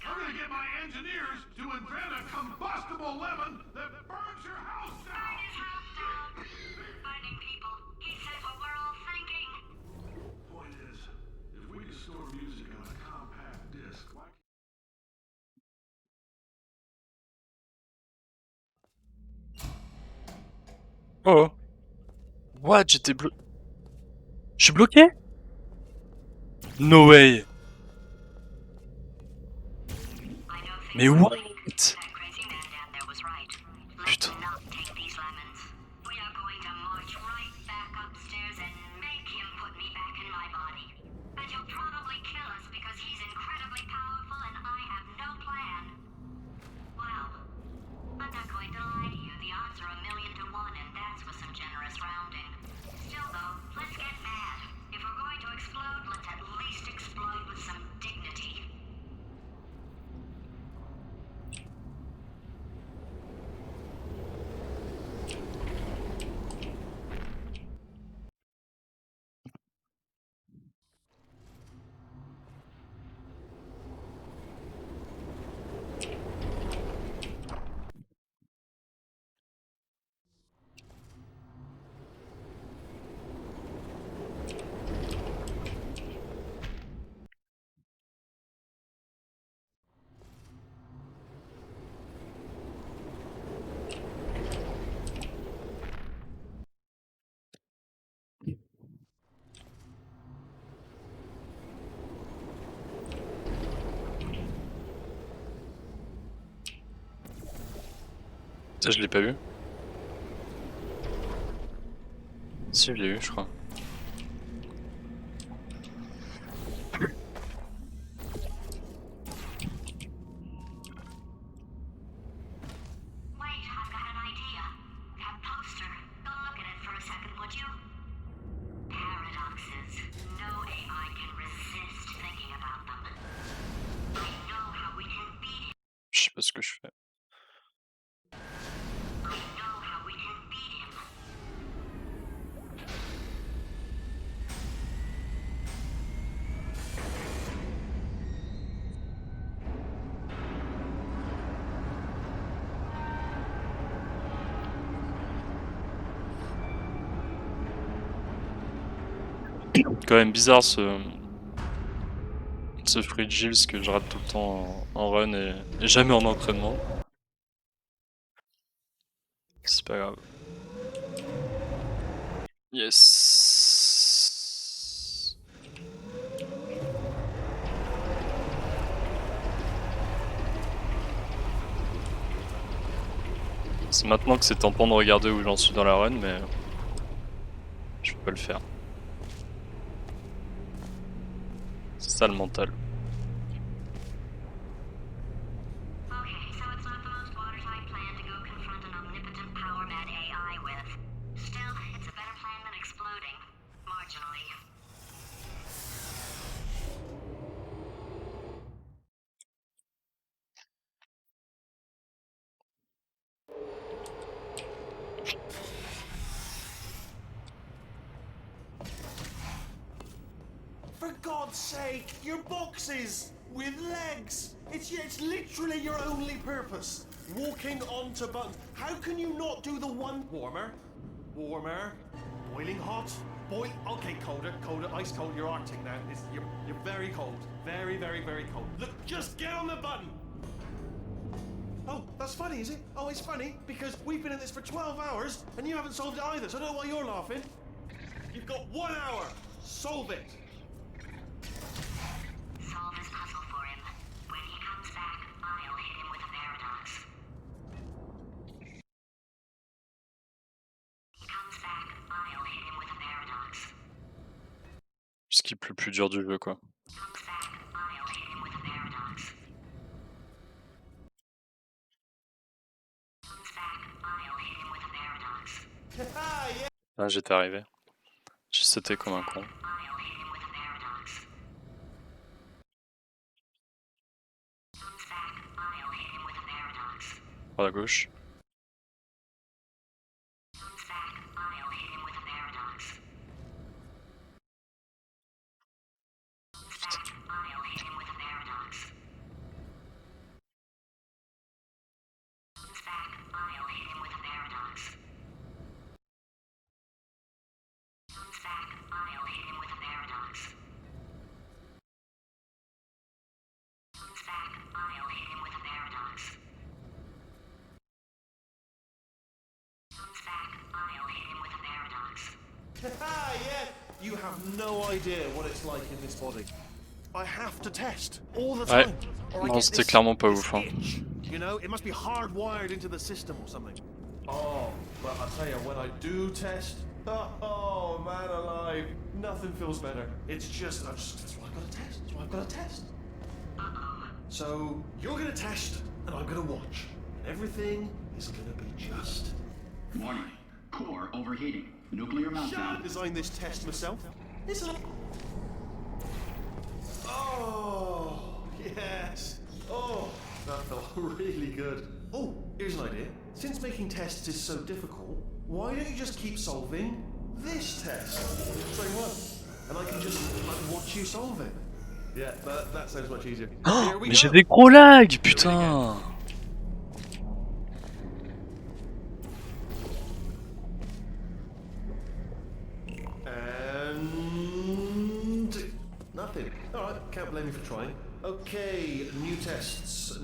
S8: I'm gonna get my engineers to invent a combustible lemon that burns your house down.
S7: Finding people. He says what we're all thinking.
S8: Point is, if we can store music on a compact disc, why
S3: Oh. What? J'étais bloqué. Je suis bloqué? No way. Mais what? Putain. Ça, je l'ai pas vu. Si, je l'ai eu, je crois. Je sais pas ce que je fais. Quand même bizarre ce Free Gills que je rate tout le temps en run et jamais en entraînement. C'est pas grave. Yes. C'est maintenant que c'est tentant de regarder où j'en suis dans la run, mais je peux pas le faire. C'est ça le mental.
S2: For God's sake, your boxes with legs. It's literally your only purpose. Walking onto buttons. How can you not do the one warmer? Warmer. Boiling hot. Okay, colder, ice cold. You're Arctic now. You're very cold. Very, very, very cold. Look, just get on the button. Oh, that's funny, is it? Oh, it's funny because we've been in this for 12 hours and you haven't solved it either, so I don't know why you're laughing. You've got 1 hour. Solve it.
S7: Solve his puzzle for him. When he comes back, I'll hit him with a paradox. He comes back, I'll hit him with a paradox.
S3: Skip le plus dur du jeu, quoi.
S7: Comes back, I'll hit him with a paradox. Comes back, I'll hit him with a paradox.
S3: Ah, j'étais arrivé. J'ai sauté comme un con. Par la gauche.
S2: Ah, yeah. You have no idea what it's like in this body. I have to test all the
S3: Ouais.
S2: time. or I
S3: Non,
S2: get
S3: c'était
S2: this-
S3: clairement pas
S2: this
S3: ouf. Hein.
S2: itch. You know, it must be hardwired into the system or something. Oh, but I tell you, when I do test, oh man alive, nothing feels better. It's just, that's why I've got to test. That's why I've got to test. So you're gonna test, and I'm gonna watch. Everything is gonna be just.
S1: Warning. Core overheating. Nuclear meltdown.
S2: Designed this test myself. Listen. Oh yes. Oh, that felt really good. Oh, here's an idea. Since making tests is so difficult, why don't you just keep solving this test? Same one. And I can just watch you solve it. Yeah, that sounds much easier. Here we
S3: Mais
S2: go.
S3: j'ai des gros lags, putain.
S2: And nothing. Alright, can't blame you for trying. Okay, new tests.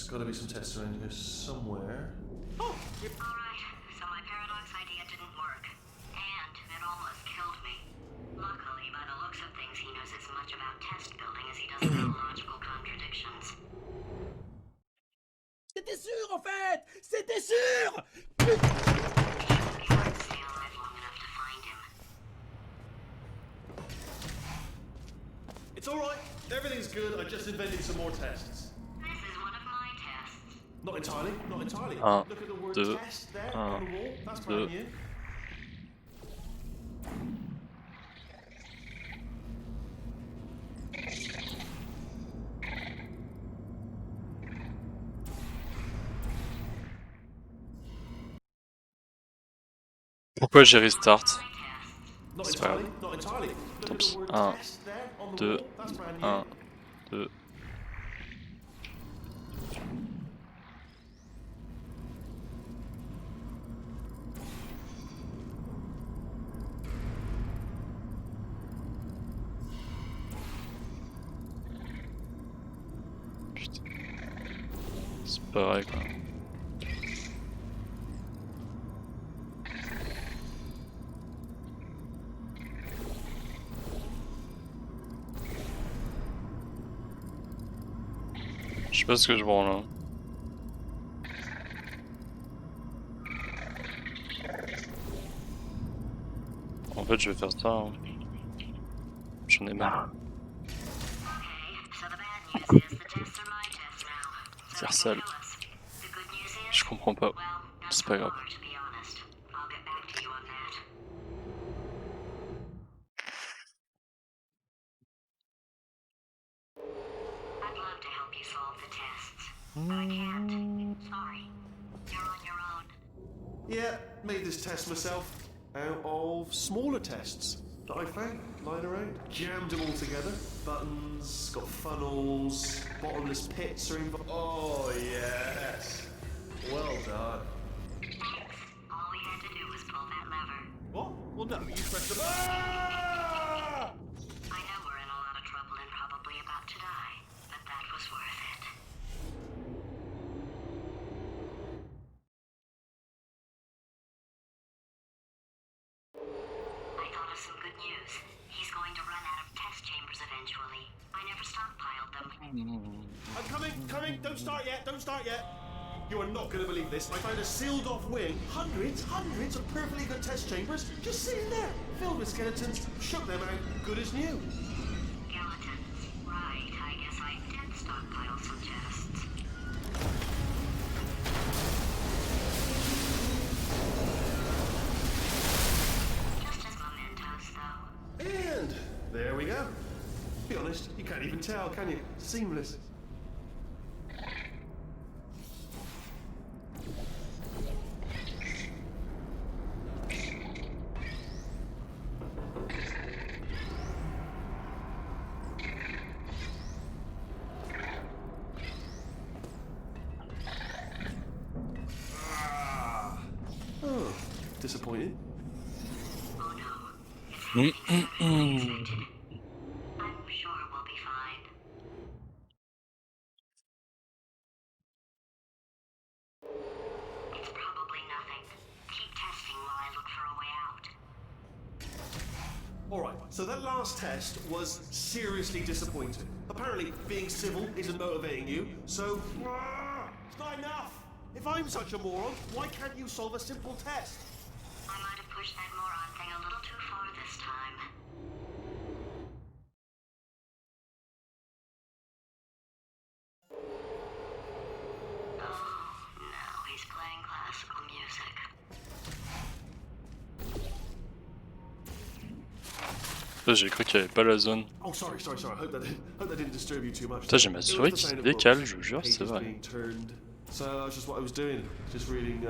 S2: Gotta be some tests around here somewhere. Oh!
S4: Alright, so my paradox idea didn't work. And it almost killed me. Luckily, by the looks of things, he knows as much about test building as he does theological contradictions.
S5: C'était sûr en fait. C'était sûr.
S4: He won't stay alive long enough to find him.
S2: It's alright, everything's good. I just invented some more tests.
S4: This is one of my tests.
S2: Not entirely, not entirely.
S3: Un,
S2: Look at the word
S3: deux,
S2: test there
S3: un,
S2: on the wall. That's brand
S3: deux.
S2: new.
S3: Pourquoi j'ai restart?
S2: Not
S3: C'est pas
S2: entirely,
S3: grave.
S2: not entirely. Look at
S3: Oups.
S2: the word
S3: Un,
S2: test there on the
S3: deux,
S2: wall. That's brand new.
S3: 1, 2. Putain. C'est pas vrai quoi. Je sais pas ce que je branle là. En fait, je vais faire ça. Hein. J'en ai marre.
S4: So the bad news is the tests are my tests now. So
S3: C'est
S4: they
S3: sale.
S4: can kill us. The good news is,
S3: Je comprends pas.
S4: well, not
S3: C'est
S4: so
S3: pas grave.
S4: far, to be honest. I'll get back to you on that. I'd love to help you solve the tests, but I can't. Sorry. You're on your own.
S2: Yeah, made this test myself out of smaller tests that I found lying around. Jammed them all together. Buttons, got funnels, bottomless pits are involved. Oh, yes. Well done.
S4: Thanks. All we had to do was pull that lever.
S2: What? Well, no, you pressed the Ah!
S4: I know we're in a lot of trouble and probably about to die, but that was worth it. I thought of some good news. He's going to run out of test chambers eventually. I never stockpiled them.
S2: I'm coming, don't start yet, don't start yet. You are not going to believe this. I found a sealed off wing, hundreds of perfectly good test chambers just sitting there, filled with skeletons, shook them out, good as new.
S4: Skeletons. Right, I guess I did stockpile some tests.
S2: can't even tell, can you? Seamless. Oh, disappointed.
S4: Oh no, it's happening faster than I expected. I'm sure we'll be fine. It's probably nothing. Keep testing while I look for a way out.
S2: Alright, so that last test was seriously disappointing. Apparently, being civil isn't motivating you, so... it's not enough! If I'm such a moron, why can't you solve a simple test?
S4: I might have pushed that moron thing a little too far this time. Oh, no, he's playing classical music.
S3: J'ai cru qu'il y avait pas la zone.
S2: Oh, sorry. I hope that didn't disturb you too much.
S3: Putain, j'ai ma souris qui se décale, je vous jure, c'est vrai.
S2: So that's just what I was doing, just reading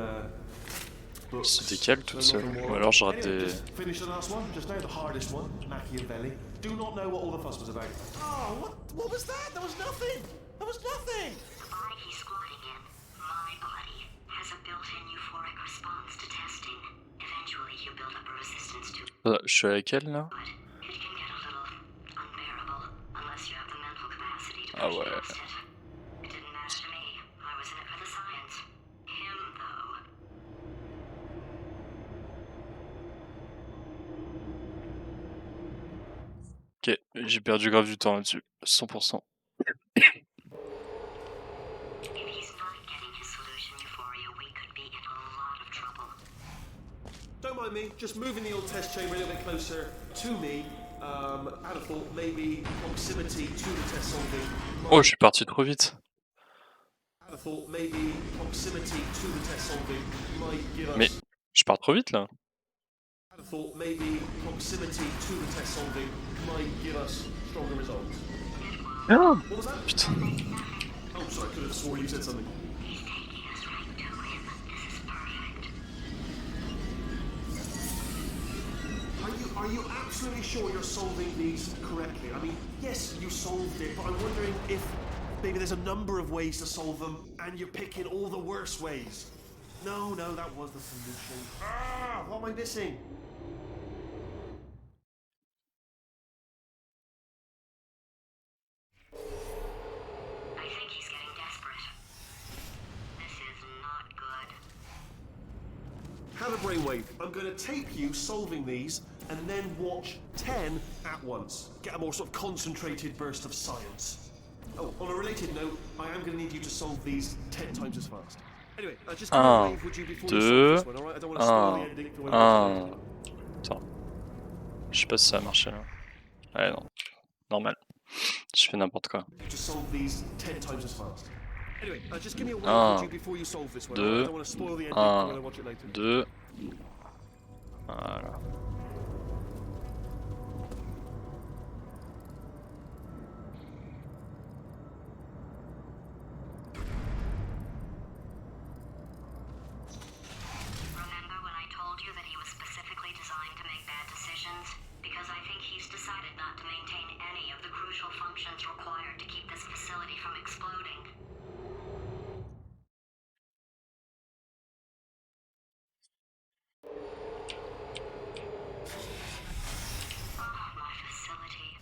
S2: books.
S3: Se décale toute seule. Ou alors je rate des...
S2: Finish the last one, just now the hardest one, Machiavelli. Do not know what all the fuss was about. Oh, what was that? There was nothing! There was nothing!
S4: The body he's squatting in, my body, has a built-in euphoric response to testing. Eventually you build up a resistance to
S3: Je suis avec elle là.
S4: it. It can get a little unbearable unless you have the mental capacity to
S3: Ah
S4: push
S3: ouais.
S4: past it. It didn't matter to me. I was in it for the science. Him, though.
S3: Ok, j'ai perdu grave du temps là-dessus. 100%.
S4: If he's not getting his solution euphoria, we could be in a lot of trouble.
S2: Don't mind me, just moving the old test chamber a little bit closer to me. I'd have thought maybe proximity to the test solving.
S3: Oh, je suis parti trop vite.
S2: I'd have thought maybe proximity to the test solving might give us.
S3: Mais je pars trop vite là.
S2: I'd have thought maybe proximity to the test solving might give us stronger results.
S3: Ah.
S2: What was that?
S3: Putain.
S2: Oh, sorry, I could have sworn you said something.
S4: He's taking us right to him. This is perfect.
S2: Are you absolutely sure you're solving these correctly? I mean, yes, you solved it, but I'm wondering if maybe there's a number of ways to solve them, and you're picking all the worst ways. No, that was the solution. What am I missing?
S4: I think he's getting desperate. This is not good.
S2: Have a brainwave. I'm going to tape you solving these, and then watch 10 at once. Get a more sort of concentrated burst of science. Oh, on a related note, I am going to need you to solve these 10 times as fast. Anyway, just give me a wave, would you, before you solve this one, alright? I don't want to spoil the ending for when we
S3: Attends. Je sais pas si ça a marché là. Ouais, non. Normal. Je fais n'importe quoi.
S2: to solve these 10 times as fast. Anyway, just give me a wave, would you, before you solve this one. Alright? I don't want to spoil the ending for when I watch it later.
S3: 2. Voilà.
S4: Remember when I told you that he was specifically designed to make bad decisions? Because I think he's decided not to maintain any of the crucial functions required to keep this facility from exploding. Oh, my facility.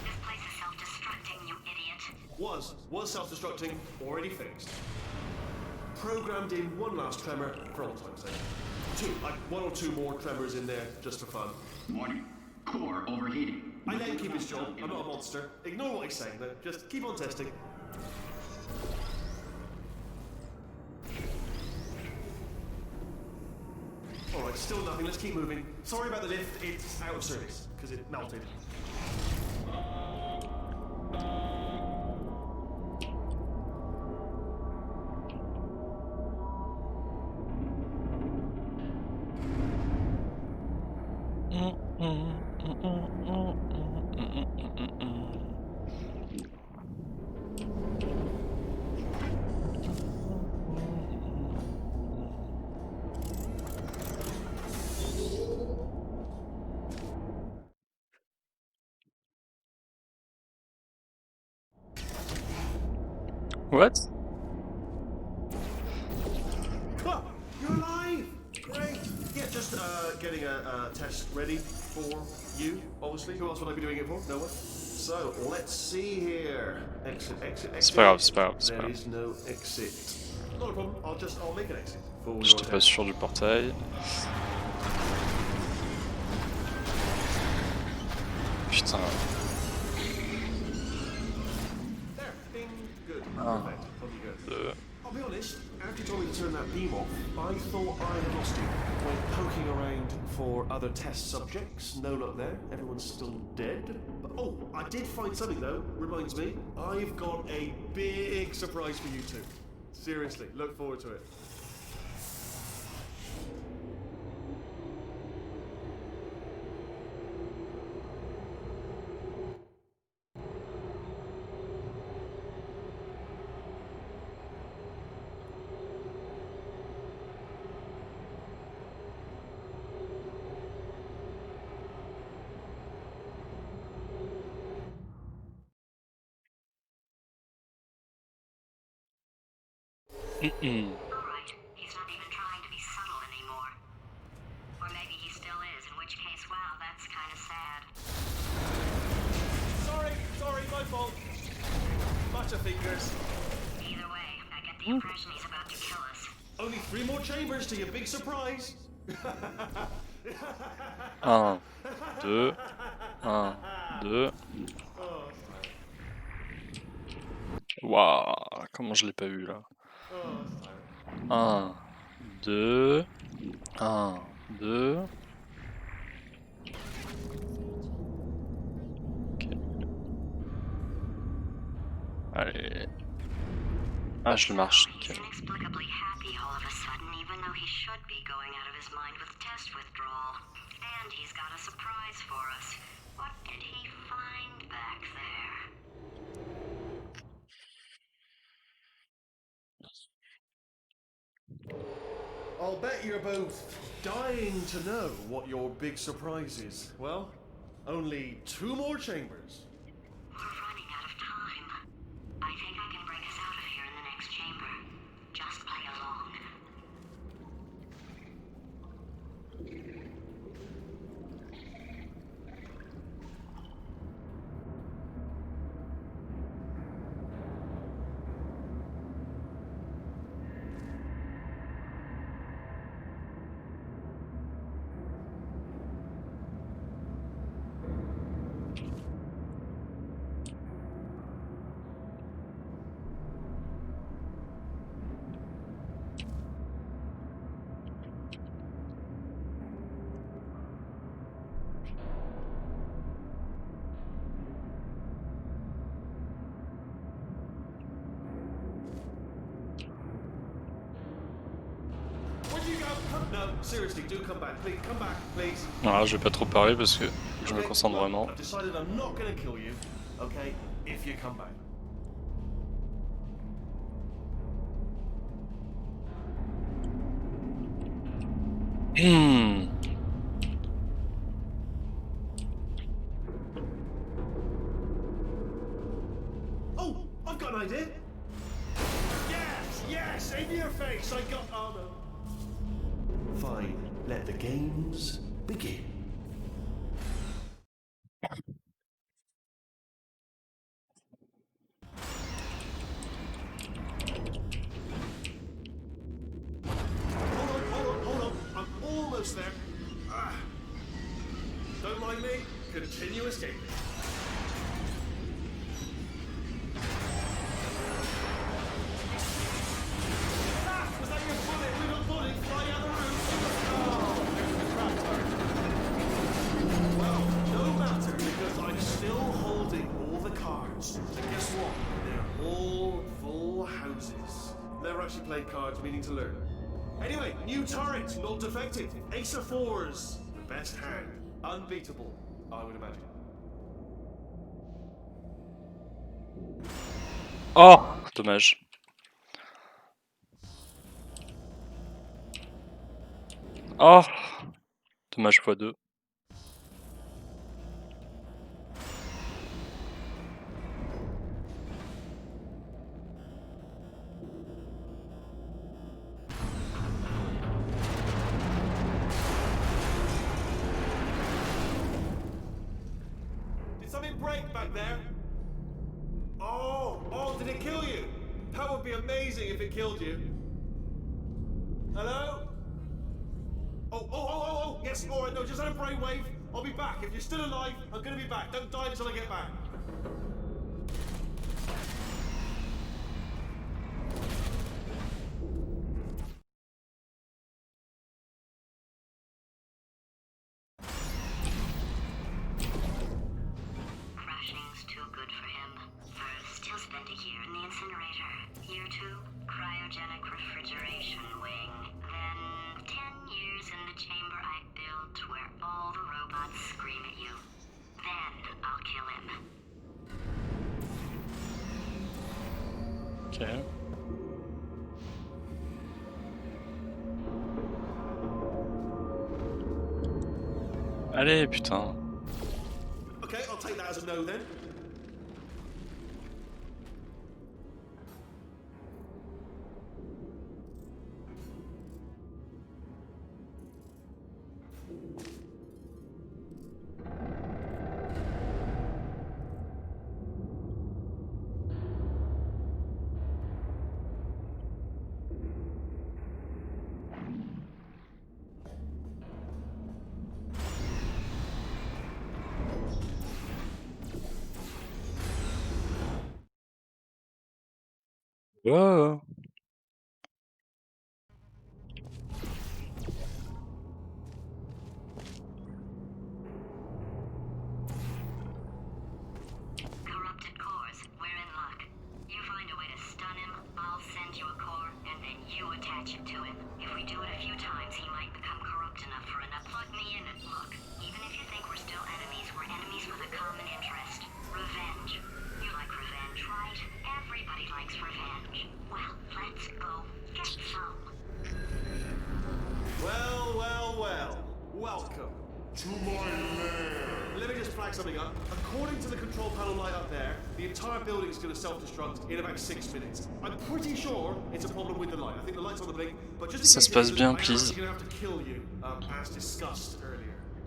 S4: This place is self-destructing, you idiot.
S2: Was self-destructing, already fixed. Programmed in one last tremor for all time's sake. One or two more tremors in there just for fun.
S1: Warning. Core overheating.
S2: I let him keep his job. I'm not a monster. Ignore what he's saying, though. Just keep on testing. Alright, still nothing. Let's keep moving. Sorry about the lift. It's out of service because it melted.
S3: What?
S2: Huh, you're alive! Great! Yeah, just getting a test ready for you, obviously. Who else would I be doing it for? No one? So, let's see here. Exit, exit, exit.
S3: C'est pas grave, c'est pas grave, c'est pas
S2: There
S3: grave.
S2: is no exit. Not a problem, I'll make an exit for your
S3: J'étais pas
S2: test.
S3: sûr du portail. Putain.
S2: There, bing, good,
S3: Ah.
S2: perfect, totally good. I'll be honest, after you told me to turn that beam off, I thought I had lost you. Went poking around for other test subjects, no luck there, everyone's still dead. But, oh, I did find something though, reminds me. I've got a big surprise for you two. Seriously, look forward to it.
S7: Alright, he's not even trying to be subtle anymore. Or maybe he still is, in which case, wow, that's kind of sad.
S2: Sorry, my fault. Butterfingers.
S7: Either way, I get the impression he's about to kill us.
S2: Only 3 more chambers to your big surprise.
S3: 1, 2, 1, 2. Waouh, comment je l'ai pas eu là. 1, 2, 1, 2. Ok. Allez. Ah, je le marche,
S7: He's
S3: nickel.
S7: inexplicably happy all of a sudden, even though he should be going out of his mind with test withdrawal. And he's got a surprise for us. What did he find back there?
S2: I'll bet you're both dying to know what your big surprise is. Well, only 2 more chambers.
S7: We're running out of time. I think I can break us out of here in the next chamber. Just play along.
S2: Where'd you go? No, seriously, do come back. Please, come back, please.
S3: Voilà, je vais pas trop parler parce que je me concentre
S2: look,
S3: vraiment.
S2: I've decided I'm not gonna kill you, okay, if you come back. Oh, I've got an idea. Yes, in your face. I got. Oh no. Fine. Let the games begin. Hold on. I'm almost there. Ah. Don't mind me. Continue escaping. Was that your bullet? We got bullet. Fly out the roof. Oh, there's the crap turret. Well, no matter, because I'm still holding all the cards. And guess what? They're all full houses. Never actually played cards, meaning to learn. Anyway, new turret, not defective. Ace of 4s. The best hand. Unbeatable, I would imagine.
S3: Oh, dommage. Oh, dommage x2.
S2: break back there? Oh, did it kill you? That would be amazing if it killed you. Hello? Oh, yes, alright, no, just had a brainwave. I'll be back. If you're still alive, I'm gonna be back. Don't die until I get back.
S7: Crashing's too good for him. First, he'll spend a year in the incinerator. Year 2, cryogenic refrigeration wing. Then 10 years in the chamber I built where all the robots scream at you. Then I'll kill him.
S3: Ok. Allez, putain.
S2: Okay, I'll take that as a no then.
S3: Wow.
S7: Corrupted cores, we're in luck. You find a way to stun him, I'll send you a core, and then you attach it to him. If we do it a few times, he might become corrupt enough for enough. Plug me in and look. Even if you think we're still enemies, we're enemies with a common interest. Revenge. You like revenge, right? Everybody likes revenge. Well, let's go get some.
S2: Well. Welcome to my lair. Let me just flag something up. According to the control panel light up there, the entire building is going to self-destruct in about 6 minutes. I'm pretty sure it's a problem with the light. I think the light's on the blink, but just in
S3: Ça
S2: case
S3: se passe
S2: it
S3: bien,
S2: isn't,
S3: please.
S2: I'm going to have to kill you, as discussed earlier.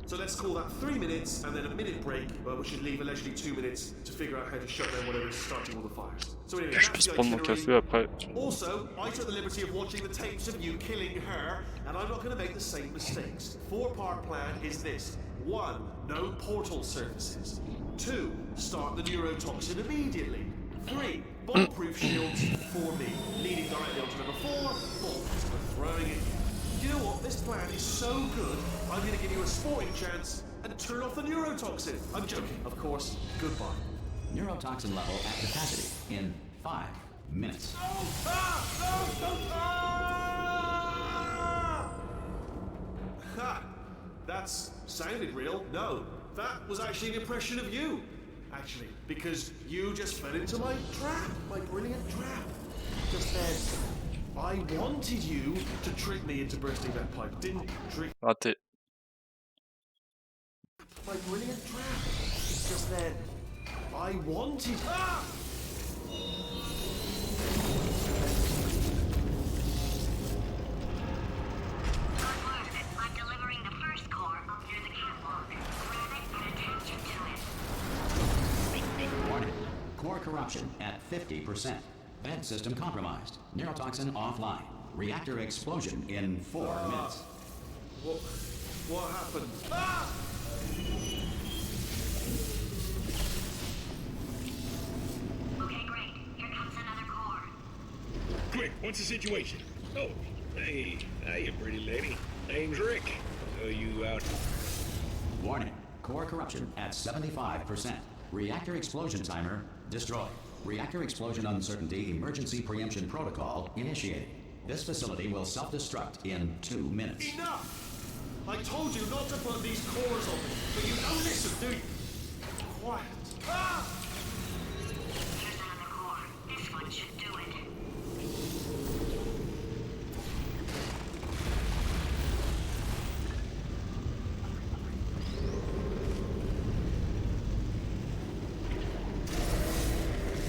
S2: So let's call that 3 minutes and then a minute break, which should leave allegedly 2 minutes to figure out how to shut down whatever is starting all the fires. So anyway,
S3: Que je
S2: that's
S3: puisse
S2: the
S3: prendre mon
S2: itinerary.
S3: café après.
S2: Also, I took the liberty of watching the tapes of you killing her, and I'm not going to make the same mistakes. 4-part plan is this. 1. No portal surfaces. 2. Start the neurotoxin immediately. 3. Bomb-proof shields for me, leading directly onto number 4, bombs for throwing it. You know what? This plan is so good, I'm going to give you a sporting chance and turn off the neurotoxin. I'm joking, of course. Goodbye.
S1: Neurotoxin level at capacity in 5 minutes.
S2: Ha! That's sounded real. No, that was actually an impression of you. Actually, because you just fell into my trap, my brilliant trap. Just then, I wanted you to trick me into bursting that pipe. Didn't trick
S3: Raté.
S2: my brilliant trap. Just then, I wanted. Ah!
S7: Good work. I'm delivering the first core up near the catwalk. Grab it and attach it to it.
S1: Warning. Core corruption at 50%. Vent system compromised. Neurotoxin offline. Reactor explosion in 4 minutes.
S2: What happened? Ah!
S7: Okay, great. Here comes another core.
S6: Quick, what's the situation? Oh, hey, you pretty lady. Name's Rick. So you out?
S1: Warning. Core corruption at 75%. Reactor explosion timer destroyed. Reactor explosion uncertainty emergency preemption protocol initiated. This facility will self-destruct in 2 minutes.
S2: Enough! I told you not to put these cores on me, but you don't listen, do you? Quiet. Ah!
S7: Here's another core. This one should do it.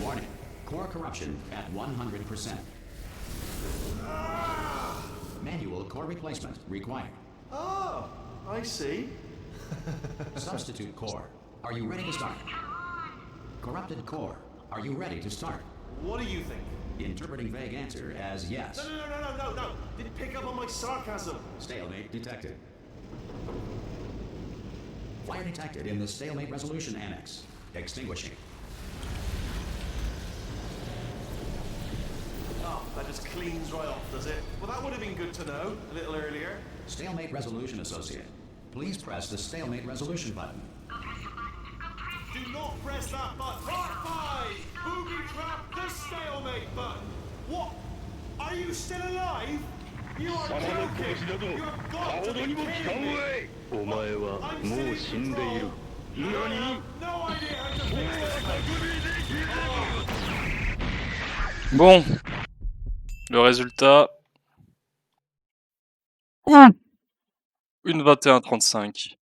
S1: Warning. Core corruption at 100%. Manual core replacement required.
S2: Oh, I see.
S1: Substitute core. Are you ready to start?
S7: Come on!
S1: Corrupted core. Are you ready to start?
S2: What do you think?
S1: Interpreting vague answer as yes.
S2: No. Didn't pick up on my sarcasm.
S1: Stalemate detected. Fire detected in the stalemate resolution annex. Extinguishing.
S2: Oh, that just cleans right off, does it? Well, that would have been good to know a little earlier.
S1: Stalemate resolution associate. Please press the stalemate resolution button.
S7: Go press the button. Go press it.
S2: Do not press that button. Part 5! Booby trap the stalemate button. What? Are you still alive? You are
S6: 貴様の
S2: joking!
S6: 拳など
S2: You have
S6: か
S2: got
S6: ほ
S2: to
S6: ど
S2: be
S6: にも効かん
S2: kidding me!
S6: わい。お前は
S2: I'm
S6: も
S2: still
S6: う
S2: in
S6: 死んでい
S2: control.
S6: る。
S2: I
S6: 何
S2: have no idea how to
S6: もう
S2: fix this
S6: 匠
S2: place.
S6: できる。
S3: Bon, le résultat. Une 21-35.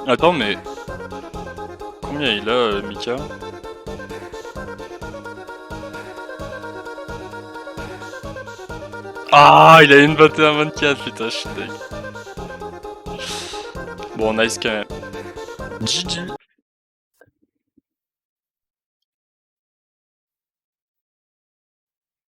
S3: Attends, mais combien il a, Mika? Ah, il a une 21-24, putain, je suis dingue. Bon, nice quand même. GG.